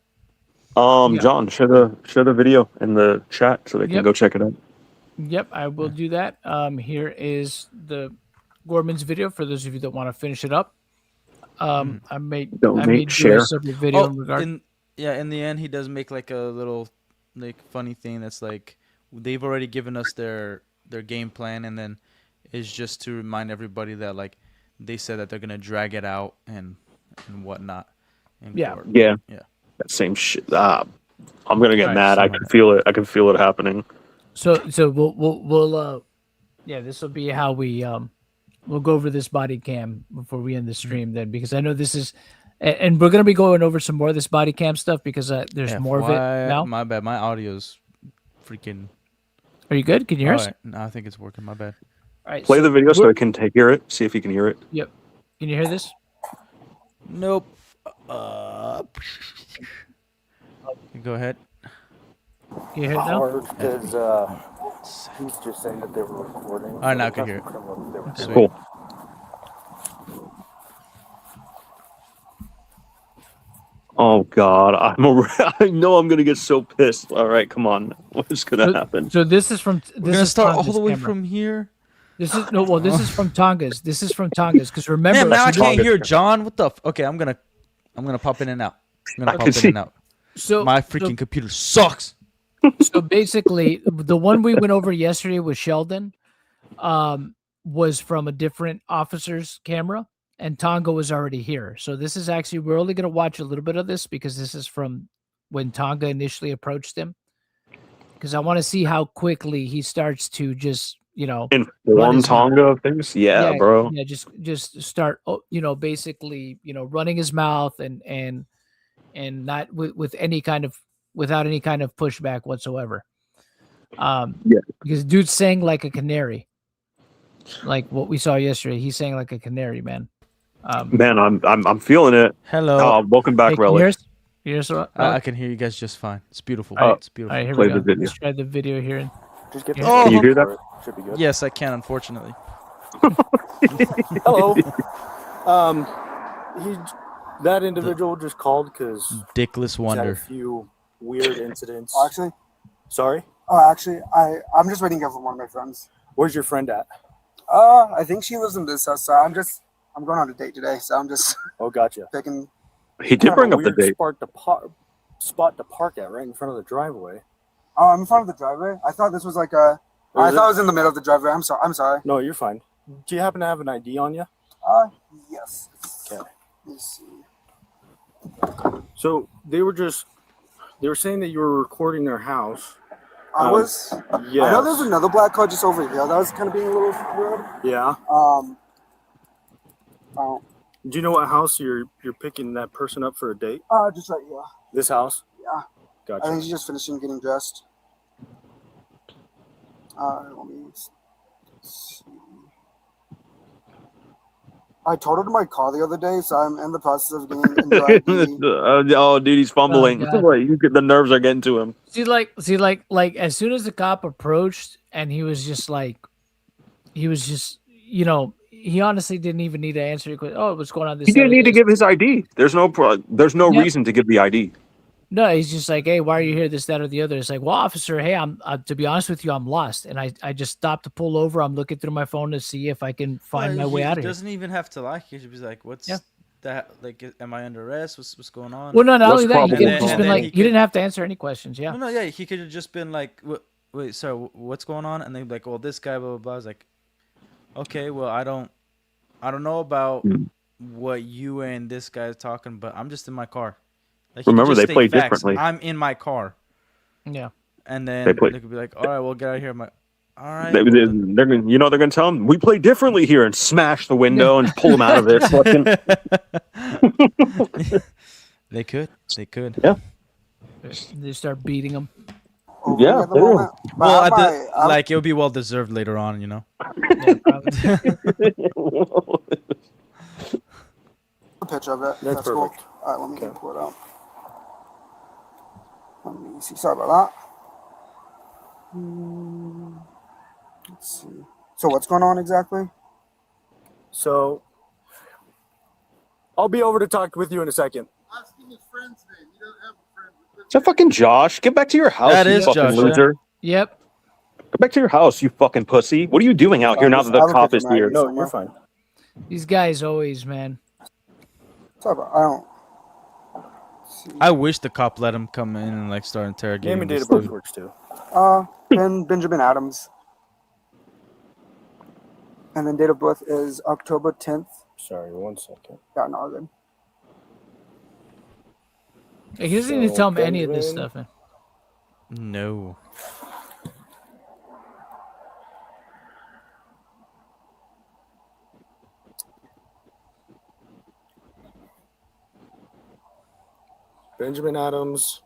John, share the video in the chat so they can go check it out. Yep, I will do that. Here is the Gorman's video for those of you that want to finish it up. I made share. a separate video in regard. In the end, he does make like a little like funny thing that's like they've already given us their game plan, and then it's just to remind everybody that like they said that they're gonna drag it out and whatnot. Yeah. That same shit. I'm gonna get mad. I can feel it. I can feel it happening. So we'll this will be how we we'll go over this body cam before we end the stream then, because I know this is, and we're gonna be going over some more of this body cam stuff because there's more of it now. My bad. My audio's freaking. Are you good? Can you hear us? Right. No, I think it's working. My bad. All right. Play the video so I can hear it. See if you can hear it. Yep. Can you hear this? Nope. Go ahead. Can you hear it now? Because he's just saying that they were recording. All right, now I can hear it. Sweet. Cool. Oh God, I know I'm gonna get so pissed. All right, come on, what's gonna happen? So this is from. We're gonna start all the way from here. This is This is from Tonga's. This is from Tonga's because remember. Damn, now I can't hear John. What the? Okay, I'm gonna pop in and out. I'm gonna pop in and out. So my freaking computer sucks. So basically, the one we went over yesterday with Sheldon, was from a different officer's camera, and Tonga was already here. So this is actually, we're only going to watch a little bit of this because this is from when Tonga initially approached him. Because I want to see how quickly he starts to just, inform Tonga of things. Yeah, bro. Yeah, just start, basically, running his mouth and not with any kind of, without any kind of pushback whatsoever. Because dude's saying like a canary, like what we saw yesterday. He's saying like a canary, man. Man, I'm feeling it. Hello. Welcome back, Relic. I can hear you guys just fine. It's beautiful. It's beautiful. All right, here Play we go. the video. Let's try the video here. Just get Can you hear that? Should be good. Yes, I can. Unfortunately. Hello. That individual just called because Dickless he's had a Wonder. few weird incidents. Oh, actually, Sorry. I'm just waiting here for one of my friends. Where's your friend at? I think she lives in this house. So I'm going on a date today, so I'm just Oh, gotcha. picking. He did bring up the date. Spot to park at right in front of the driveway. Oh, I'm in front of the driveway. I thought this was like a. I thought it was in the middle of the driveway. I'm sorry. I'm sorry. No, you're fine. Do you happen to have an ID on you? Yes. Okay. Let me see. So they were saying that you were recording their house. I was. Yeah. I know there's another black car just over here. That was kind of being a little weird. Yeah. Oh, Do you know what house you're picking that person up for a date? just right here. This house? Yeah. Gotcha. I think she's just finishing getting dressed. Let me see. I told her to my car the other day, so I'm in the process of getting into ID. Oh, dude, he's fumbling. God. The nerves are getting to him. See, like, as soon as the cop approached, and he was just, he honestly didn't even need to answer your question. Oh, what's going on? This He didn't other need to day?" give his ID. There's no Yep. reason to give the ID. No, he's just like, hey, why are you here? This, that, or the other. It's like, well, officer, hey, I'm to be honest with you, I'm lost, and I just stopped to pull over. I'm looking through my phone to see if I can find my way out of He here. doesn't even have to lie. He should be like, "What's Yeah. that? Like, am I under arrest? What's going on?" Well, no, not What's only that, he probable could have just cause? been And then like, he he didn't could- have to answer any questions. Yeah. No, yeah, he could have just been like, "Wait, sir, what's going on?" And they'd be like, "Well, this guy, blah blah blah." I was like, "Okay, well, I don't know about what you and this guy's talking, but I'm just in my car." Like, he could Remember, just they state play facts. differently. I'm in my car, Yeah. and then They play- they could be like, "All right, well, get out of here." I'm like, "All right." They're well, then." gonna, they're gonna tell him we play differently here and smash the window and pull him out of it. They could. Yeah. They start beating him. Over Yeah, at the they do. moment. But Well, I at might- I- like it'll be well deserved later on, you know. Yeah, probably. a picture of it. That's cool. perfect. All right, let me Okay. pull it out. Let me see. Sorry about that. Let's see. So what's going on exactly? So I'll be over to talk with you in a second. Asking his friend's name. He doesn't have a friend. Is that fucking Josh? Get back to your house, That you is fucking Josh, yeah. loser. Yep. Go back to your house, you fucking pussy. What are you doing out here now that the I have a cop picture is of my here? ID. No, you're fine. These guys always, man. Sorry about. I don't. Let's see. I wish the cop let him come in and like start interrogating. Name and date this of birth dude. works too. Benjamin Adams. And then date of birth is October 10th. Sorry, 1 second. Yeah, no, good. Like, he doesn't need to tell him any of this Benjamin. stuff, man. No. Benjamin Adams.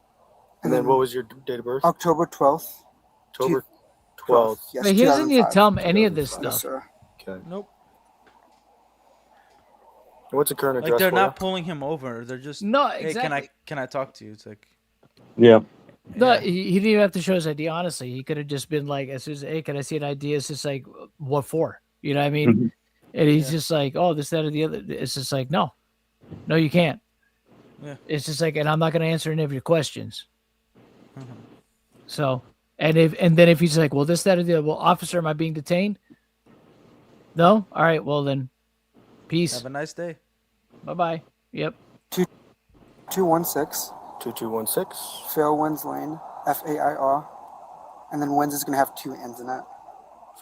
And then what was your date of birth? October 12th. October 12th. Yes, Like, he doesn't need to 2005. tell him any of this Yes, stuff. sir. Okay. Nope. What's the current address Like they're for not you? pulling him over. They're just No, Hey, exactly. can I talk to you? It's like Yeah. No, yeah. he didn't even have to show his ID. Honestly, he could have just been like, as soon as, hey, can I see an ID? It's just like, what for? You know what I mean? Mhm. And he's Yeah. just like, oh, this, that, or the other. It's just like, no, you can't. Yeah. It's just like, and I'm not going to answer any of your questions. Mhm. So, and then if he's like, well, this, that, or the other, well, officer, am I being detained? No. All right. Well, then, peace. Have a nice day. Bye bye. Yep. 216 2216. Fairwinds Lane, Fair. And then Winds is going to have 2 N's in it.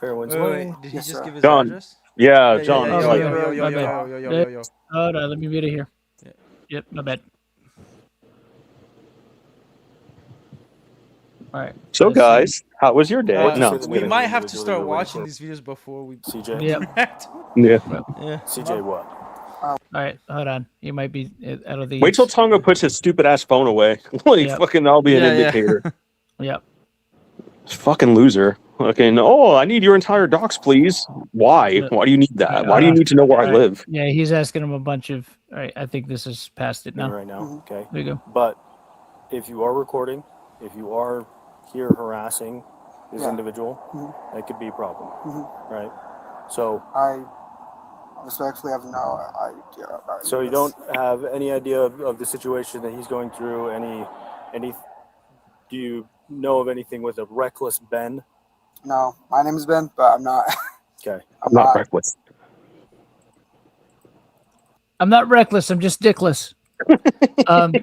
Fairwinds Wait, Lane. did he Yes, just sir. give his John. address? Yeah, Yeah, John. yeah, Oh, yeah, my yo, bad. yo, yo, My yo, bad. yo, yo, yo, yo. Hold on. Let me mute it here. Yeah. Yep. My bad. All right. So, let's see. guys, how was your day? What'd you No. say the We name might of have the to individual start you're watching waiting these videos before we CJ? Yep. interact. Yeah. Yeah. CJ what? All right. Hold on. You might be out of the. Wait till Tonga puts his stupid ass phone away. Like, Yep. fucking, I'll be an Yeah, yeah. indicator. Yep. Fucking loser. Okay, no, oh, I need your entire docs, please. Why? Yeah. Why do you need that? Right, Why do you need to know where I Alright. live? Yeah, he's asking him a bunch of. All right. I think this is past it now. Right now. Mhm. Okay. There you go. But if you are recording, if you are here harassing this Yeah. individual, Mhm. that could be a problem, Mhm. right? So, I respectfully have no idea about so you this. don't have any idea of the situation that he's going through. Any? Do you know of anything with a reckless Ben No, my name is Ben, but I'm not. Okay. I'm Not not. reckless. I'm not reckless. I'm just dickless. um,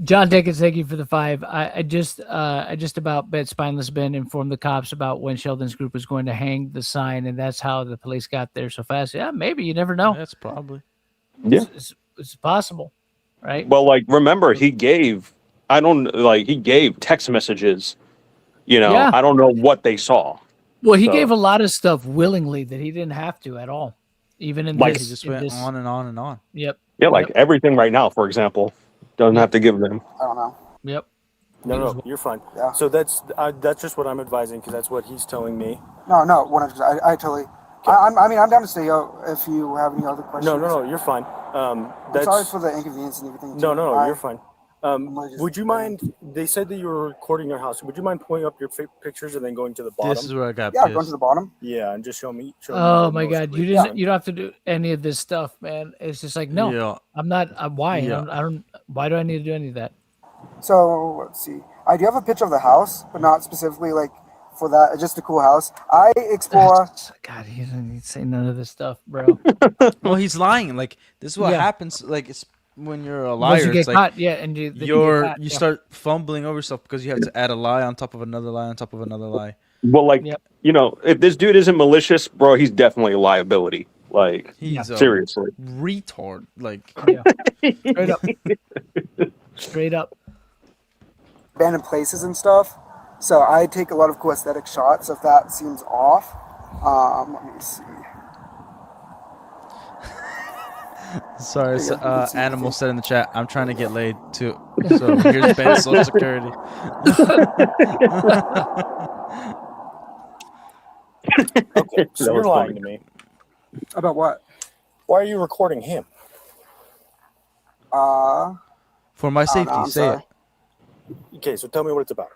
John Dickens, thank you for the 5. I just about bet Spineless Ben informed the cops about when Sheldon's group was going to hang the sign, and that's how the police got there so fast. Yeah, maybe, you never know. That's probably. Yeah. It's possible, right? Well, like, remember, he gave text messages. Yeah. I don't know what they saw. Well, he So- gave a lot of stuff willingly that he didn't have to at all. Even in Like- this, He just in went this- on and on and on. Yep. Yeah, like Yep. everything right now, for example, doesn't have to give them. I don't know. Yep. No, you're fine. Yeah. So that's just what I'm advising because that's what he's telling me. No, 100%. I totally. I mean, I'm down to stay out if you have any other questions. No, you're fine. I'm That's sorry for the inconvenience and everything. no, too. you're fine. Would you mind? They said that you were recording your house. Would you mind pulling up your pictures and then going to the bottom? This is where I got Yeah, going to pissed. the bottom. Yeah, and just show me. Oh the my most God, you recent. didn't. You don't have to do any of this stuff, man. It's just like no, Yeah. I'm not. Why? Yeah. I don't. Why do I need to do any of that? So let's see. I do have a picture of the house, but not specifically like for that. It's just a cool house. I explore. God, he doesn't need to say none of this stuff, bro. Well, he's lying. Like this is what Yeah. happens. Like it's when you're a Once liar. you get It's like caught, yeah, and then you get caught, you yeah. start fumbling over stuff because you have to add a lie on top of another lie on top of another lie. Well, like, Yep. if this dude isn't malicious, bro, he's definitely a liability. Like, He's a seriously. retard. Like Yeah. Straight up. Straight up. Abandoned places and stuff. So I take a lot of cool aesthetic shots. If that seems off, let me see. sorry, Yeah, we can see Animal anything. said in the chat, I'm trying to get laid too. So here's Ben's social security. Okay, so That you're was lying funny. to me. About what? Why are you recording him? For my safety, I'm say sorry. it. Okay, so tell me what it's about.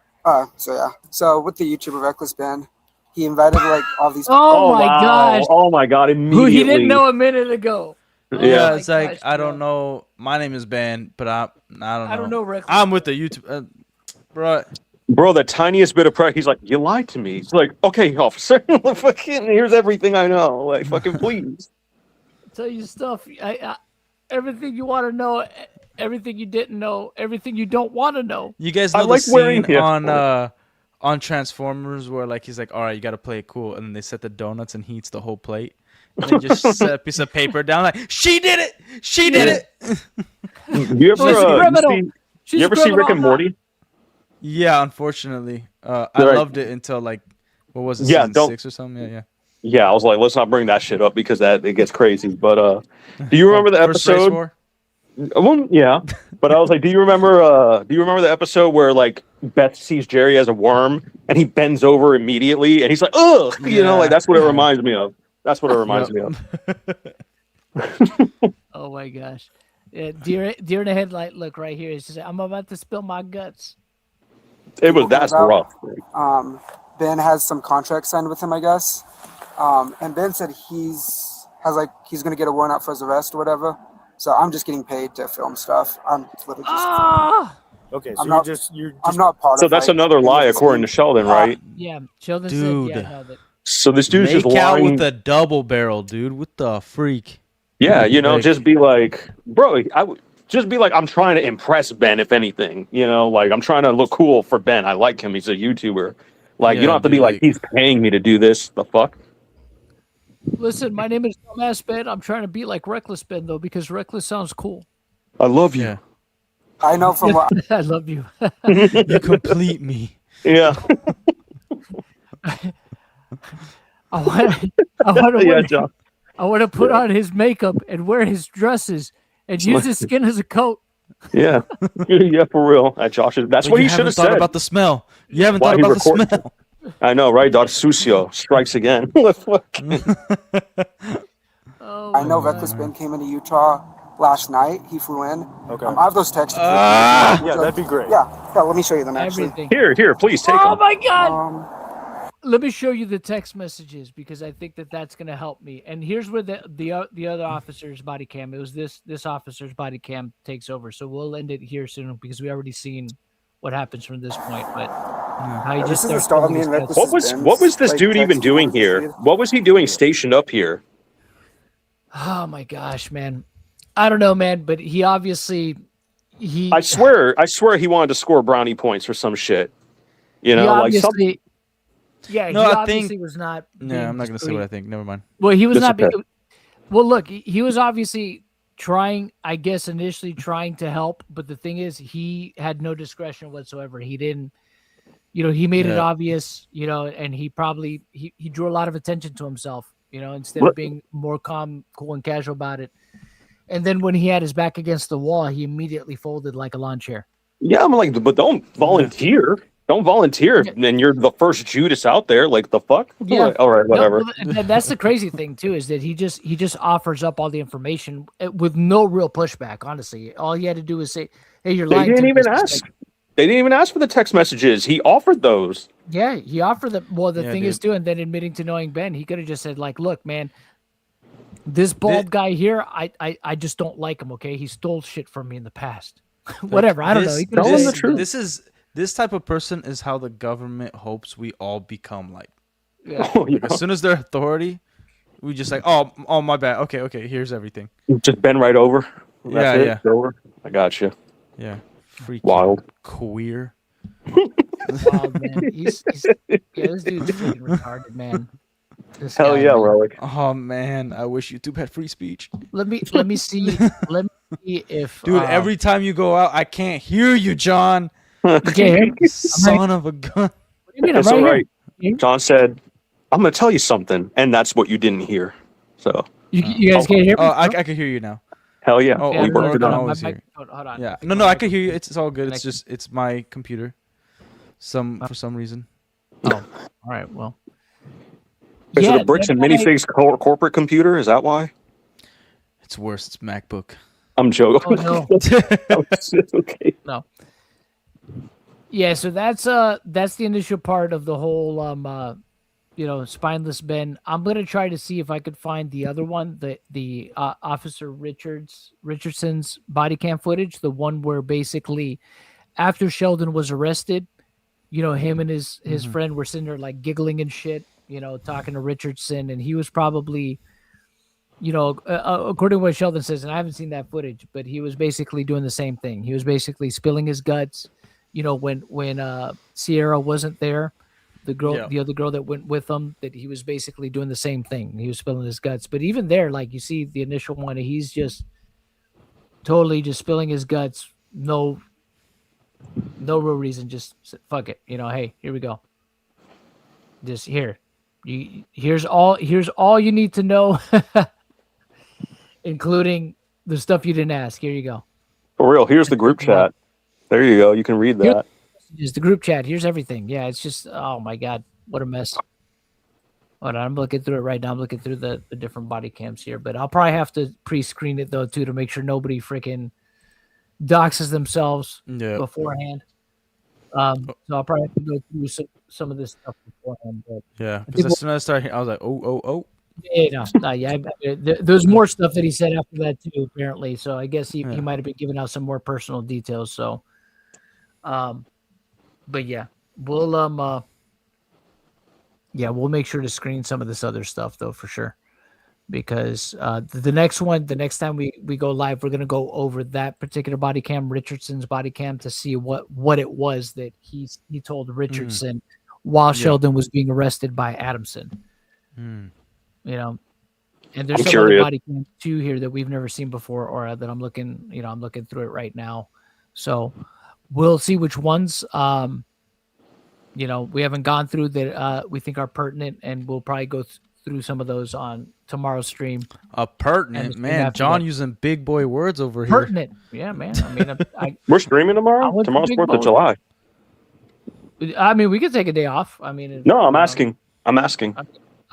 So yeah. So with the YouTuber Reckless Ben, he invited like all these. Oh, my wow. gosh. Oh my God! Who Immediately. he didn't know a minute ago. Oh Yeah, my it's like gosh, I bro. don't know. My name is Ben, but I don't know. I don't know Reckless. I'm with the YouTube, bro. Bro, the tiniest bit of pressure. He's like, "You lied to me." He's like, "Okay, officer, fucking here's everything I know. Like, fucking please." Tell you stuff. Everything you want to know, everything you didn't know, everything you don't want to know. You guys I know the like wearing- scene yeah. on Transformers where like he's like, all right, you got to play it cool, and then they set the donuts and he eats the whole plate, and then just set a piece of paper down like, she did it, she did it. You ever, She's a criminal. She's you a ever see Rick criminal. and Morty? Yeah, unfortunately, I Right. loved it until like, what was it, Yeah, season don't- 6 or something? Yeah. Yeah, I was like, let's not bring that shit up because that it gets crazy. But do you remember the First race episode? war? Well, yeah, but I was like, do you remember the episode where like Beth sees Jerry as a worm and he bends over immediately and he's like, ugh, Yeah. like that's what it reminds me of. That's what it reminds me of. Oh my gosh. Yeah, deer in the headlight look right here. It's just, I'm about to spill my guts. That's rough. Ben has some contracts signed with him, I guess. And Ben said he's gonna get a warrant out for his arrest or whatever. So I'm just getting paid to film stuff. I'm literally just. Ah, Okay, so I'm you're not- just I'm not part So of. that's like, another any lie of this according to thing. Sheldon, right? yeah. Sheldon Dude. said, yeah, no, that. So this dude's Make just out lying. with a double barrel, dude. What the freak? Yeah, Like- just be like, bro, I would just be like, I'm trying to impress Ben, if anything, like I'm trying to look cool for Ben. I like him. He's a YouTuber. Like, you Yeah, don't have to be dude, like, like- he's paying me to do this. The fuck? Listen, my name is Dumbass Ben. I'm trying to be like Reckless Ben though, because Reckless sounds cool. I love you. Yeah. I know from what I love you. You complete me. Yeah. I want to Yeah, John. I want to put on his makeup and wear his dresses and use his skin as a coat. Yeah. Yeah, for real. Josh, that's But what you he should haven't have thought said. about the smell. You haven't While thought he about the recorded. smell. I know, right? Dar Sucio strikes again. Fuck. Oh, I know, my Reckless God. Ben came into Utah last night. He flew in. Okay. I have those texts. Ah! Yeah, that'd be great. Yeah, let me show you them actually. Everything. Here, please take Oh him. my God. Um, Let me show you the text messages because I think that that's going to help me. And here's where the other officer's body cam. It was this officer's body cam takes over. So we'll end it here soon because we already seen what happens from this point. But How he This just is the starts start. I filling his mean, guts. What was this dude even doing here? What was he doing stationed up here? Oh my gosh, man. I don't know, man, but he obviously I swear he wanted to score brownie points or some shit. You he know, like some. obviously yeah, No, he I obviously think- was not Yeah, I'm not gonna say what I discreet. think. Never mind. Well, he was That's not okay. well, look, he was obviously trying, I guess initially trying to help, but the thing is he had no discretion whatsoever. He didn't, he made it Yeah. obvious, and he probably he drew a lot of attention to himself, instead What- of being more calm, cool, and casual about it. And then when he had his back against the wall, he immediately folded like a lawn chair. Yeah, I'm like, but don't volunteer. Don't volunteer, Yeah. and you're the first Judas out there. Like the fuck? Yeah. Like, all right, No, whatever. well, and that's the crazy thing too, is that he just offers up all the information with no real pushback. Honestly, all he had to do was say, "Hey, you're They lying." didn't to me." even It's ask. like, They didn't even ask for the text messages. He offered those. yeah, he offered them. Well, the Yeah, thing dude. is, too, and then admitting to knowing Ben, he could have just said, like, "Look, man, this bald guy here, I just don't like him. Okay, he stole shit from me in the past. Whatever. I don't know. He could have Tell him just the truth. This type of person is how the government hopes we all become like. Yeah. Oh, yeah. Like, as soon as they're authority, we just like, oh my bad. Okay, here's everything. Just bend right over. That's Yeah, it. yeah. It's over. I got you. Yeah, freaking Wild. queer. Wild, man. He's this dude's freaking retarded, man. This Hell guy, yeah, man. Relic. Oh man, I wish YouTube had free speech. Let me see. Let me see if Dude, every time you go out, I can't hear you, John. you can't hear me. Son of a gun. What do you mean? I'm It's right all here. right. John said, "I'm going to tell you something," and that's what you didn't hear. So, You guys can't hear me? Oh, I can hear you now. hell yeah, Oh, Yeah, we no, worked it no, out. no, out. my Always mic- here. hold on. Yeah, I think no, my I can mic- hear you. It's all good. It's Connected. it's my computer. For some reason. Oh, all right. Well, Is yeah, it a bricks and that guy- minifigs corporate computer? Is that why? It's worse. It's MacBook. I'm joking. Oh, Okay. no. Yeah, so that's the initial part of the whole spineless Ben. I'm gonna try to see if I could find the other one, the Officer Richardson's body cam footage, the one where basically after Sheldon was arrested, him and his friend were sitting there like giggling and shit, talking to Richardson, and he was probably, according to what Sheldon says, and I haven't seen that footage, but he was basically doing the same thing. He was basically spilling his guts. When Sierra wasn't there, the other girl that went with him, that he was basically doing the same thing. He was spilling his guts. But even there, like you see the initial one, he's just totally just spilling his guts. No real reason. Just fuck it. Hey, here we go. Just here. Here's all you need to know, including the stuff you didn't ask. Here you go. For real, here's the group chat. There you go. You can read that. Here's the group chat. Here's everything. Yeah, it's just, oh my God, what a mess. Hold on, I'm looking through it right now. I'm looking through the different body cams here, but I'll probably have to pre-screen it though too to make sure nobody freaking doxes themselves beforehand. So I'll probably have to go through some of this stuff beforehand. But Yeah, because as soon as I started hearing, I was like, oh. yeah, there's more stuff that he said after that too, apparently. So I guess he might have been giving out some more personal details. So, but yeah, we'll we'll make sure to screen some of this other stuff though for sure, because the next time we go live, we're gonna go over that particular body cam, Richardson's body cam, to see what it was that he told Richardson while Sheldon was being arrested by Adamson. And there's some other body cams too here that we've never seen before, or that I'm looking through it right now. So we'll see which ones we haven't gone through that we think are pertinent, and we'll probably go through some of those on tomorrow's stream. Pertinent, man. John using big boy words over here. Pertinent, yeah, man. I mean, We're streaming tomorrow. Tomorrow's 4th of July. I mean, we could take a day off. I mean, No, I'm asking. I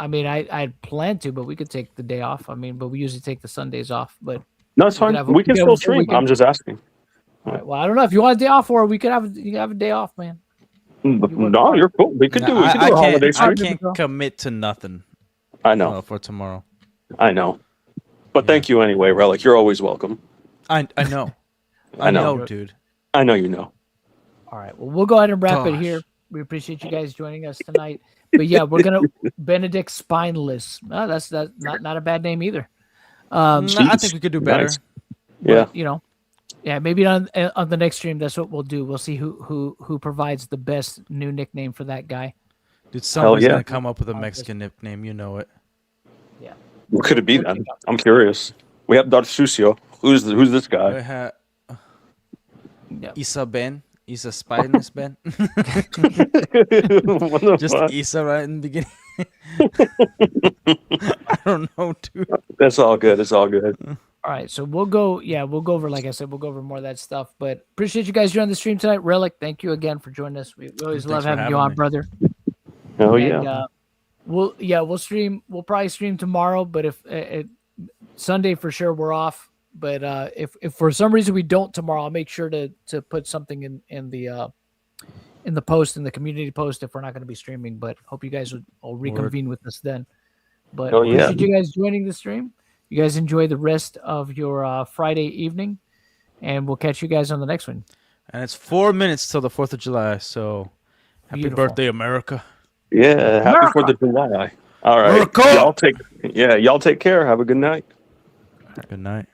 mean, I planned to, but we could take the day off. I mean, but we usually take the Sundays off. But No, it's fine. We can still stream. I'm just asking. All right. Well, I don't know if you want a day off, or we could have a day off, man. No, you're cool. We could do a holiday stream. I can't commit to nothing. I know. For tomorrow. I know. But thank you anyway, Relic. You're always welcome. I know. I know, dude. I know you know. All right. Well, we'll go ahead and wrap it here. We appreciate you guys joining us tonight. But yeah, we're gonna Benedict Spineless. That's not a bad name either. I Jeez. think we could do better. Nice. Yeah. But, yeah, maybe on the next stream, that's what we'll do. We'll see who provides the best new nickname for that guy. Dude, somebody's yeah. gonna come up with a Mexican nickname. You know it. Yeah. What could it be then? I'm curious. We have Darth Susio. Who's this We guy? have Yep. Isa Ben. Isa Spineless Ben. What the Just fuck? Isa right in the beginning. I don't know, dude. That's all good. It's all good. All right, so we'll go over, like I said, we'll go over more of that stuff. But appreciate you guys joining the stream tonight. Relic, thank you again for joining us. We always Thanks love for having you having on, me. brother. Oh And, yeah. we'll stream. We'll probably stream tomorrow, but if Sunday for sure we're off. But if for some reason we don't tomorrow, I'll make sure to put something in the post, in the community post, if we're not going to be streaming. But hope you guys will reconvene with us then. But Oh, yeah. appreciate you guys joining the stream. You guys enjoy the rest of your Friday evening, and we'll catch you guys on the next one. And it's 4 minutes till the 4th of July. So happy Beautiful. birthday, America. Yeah. Happy America. 4th of July. All right. America. Y'all take care. Have a good night. Good night.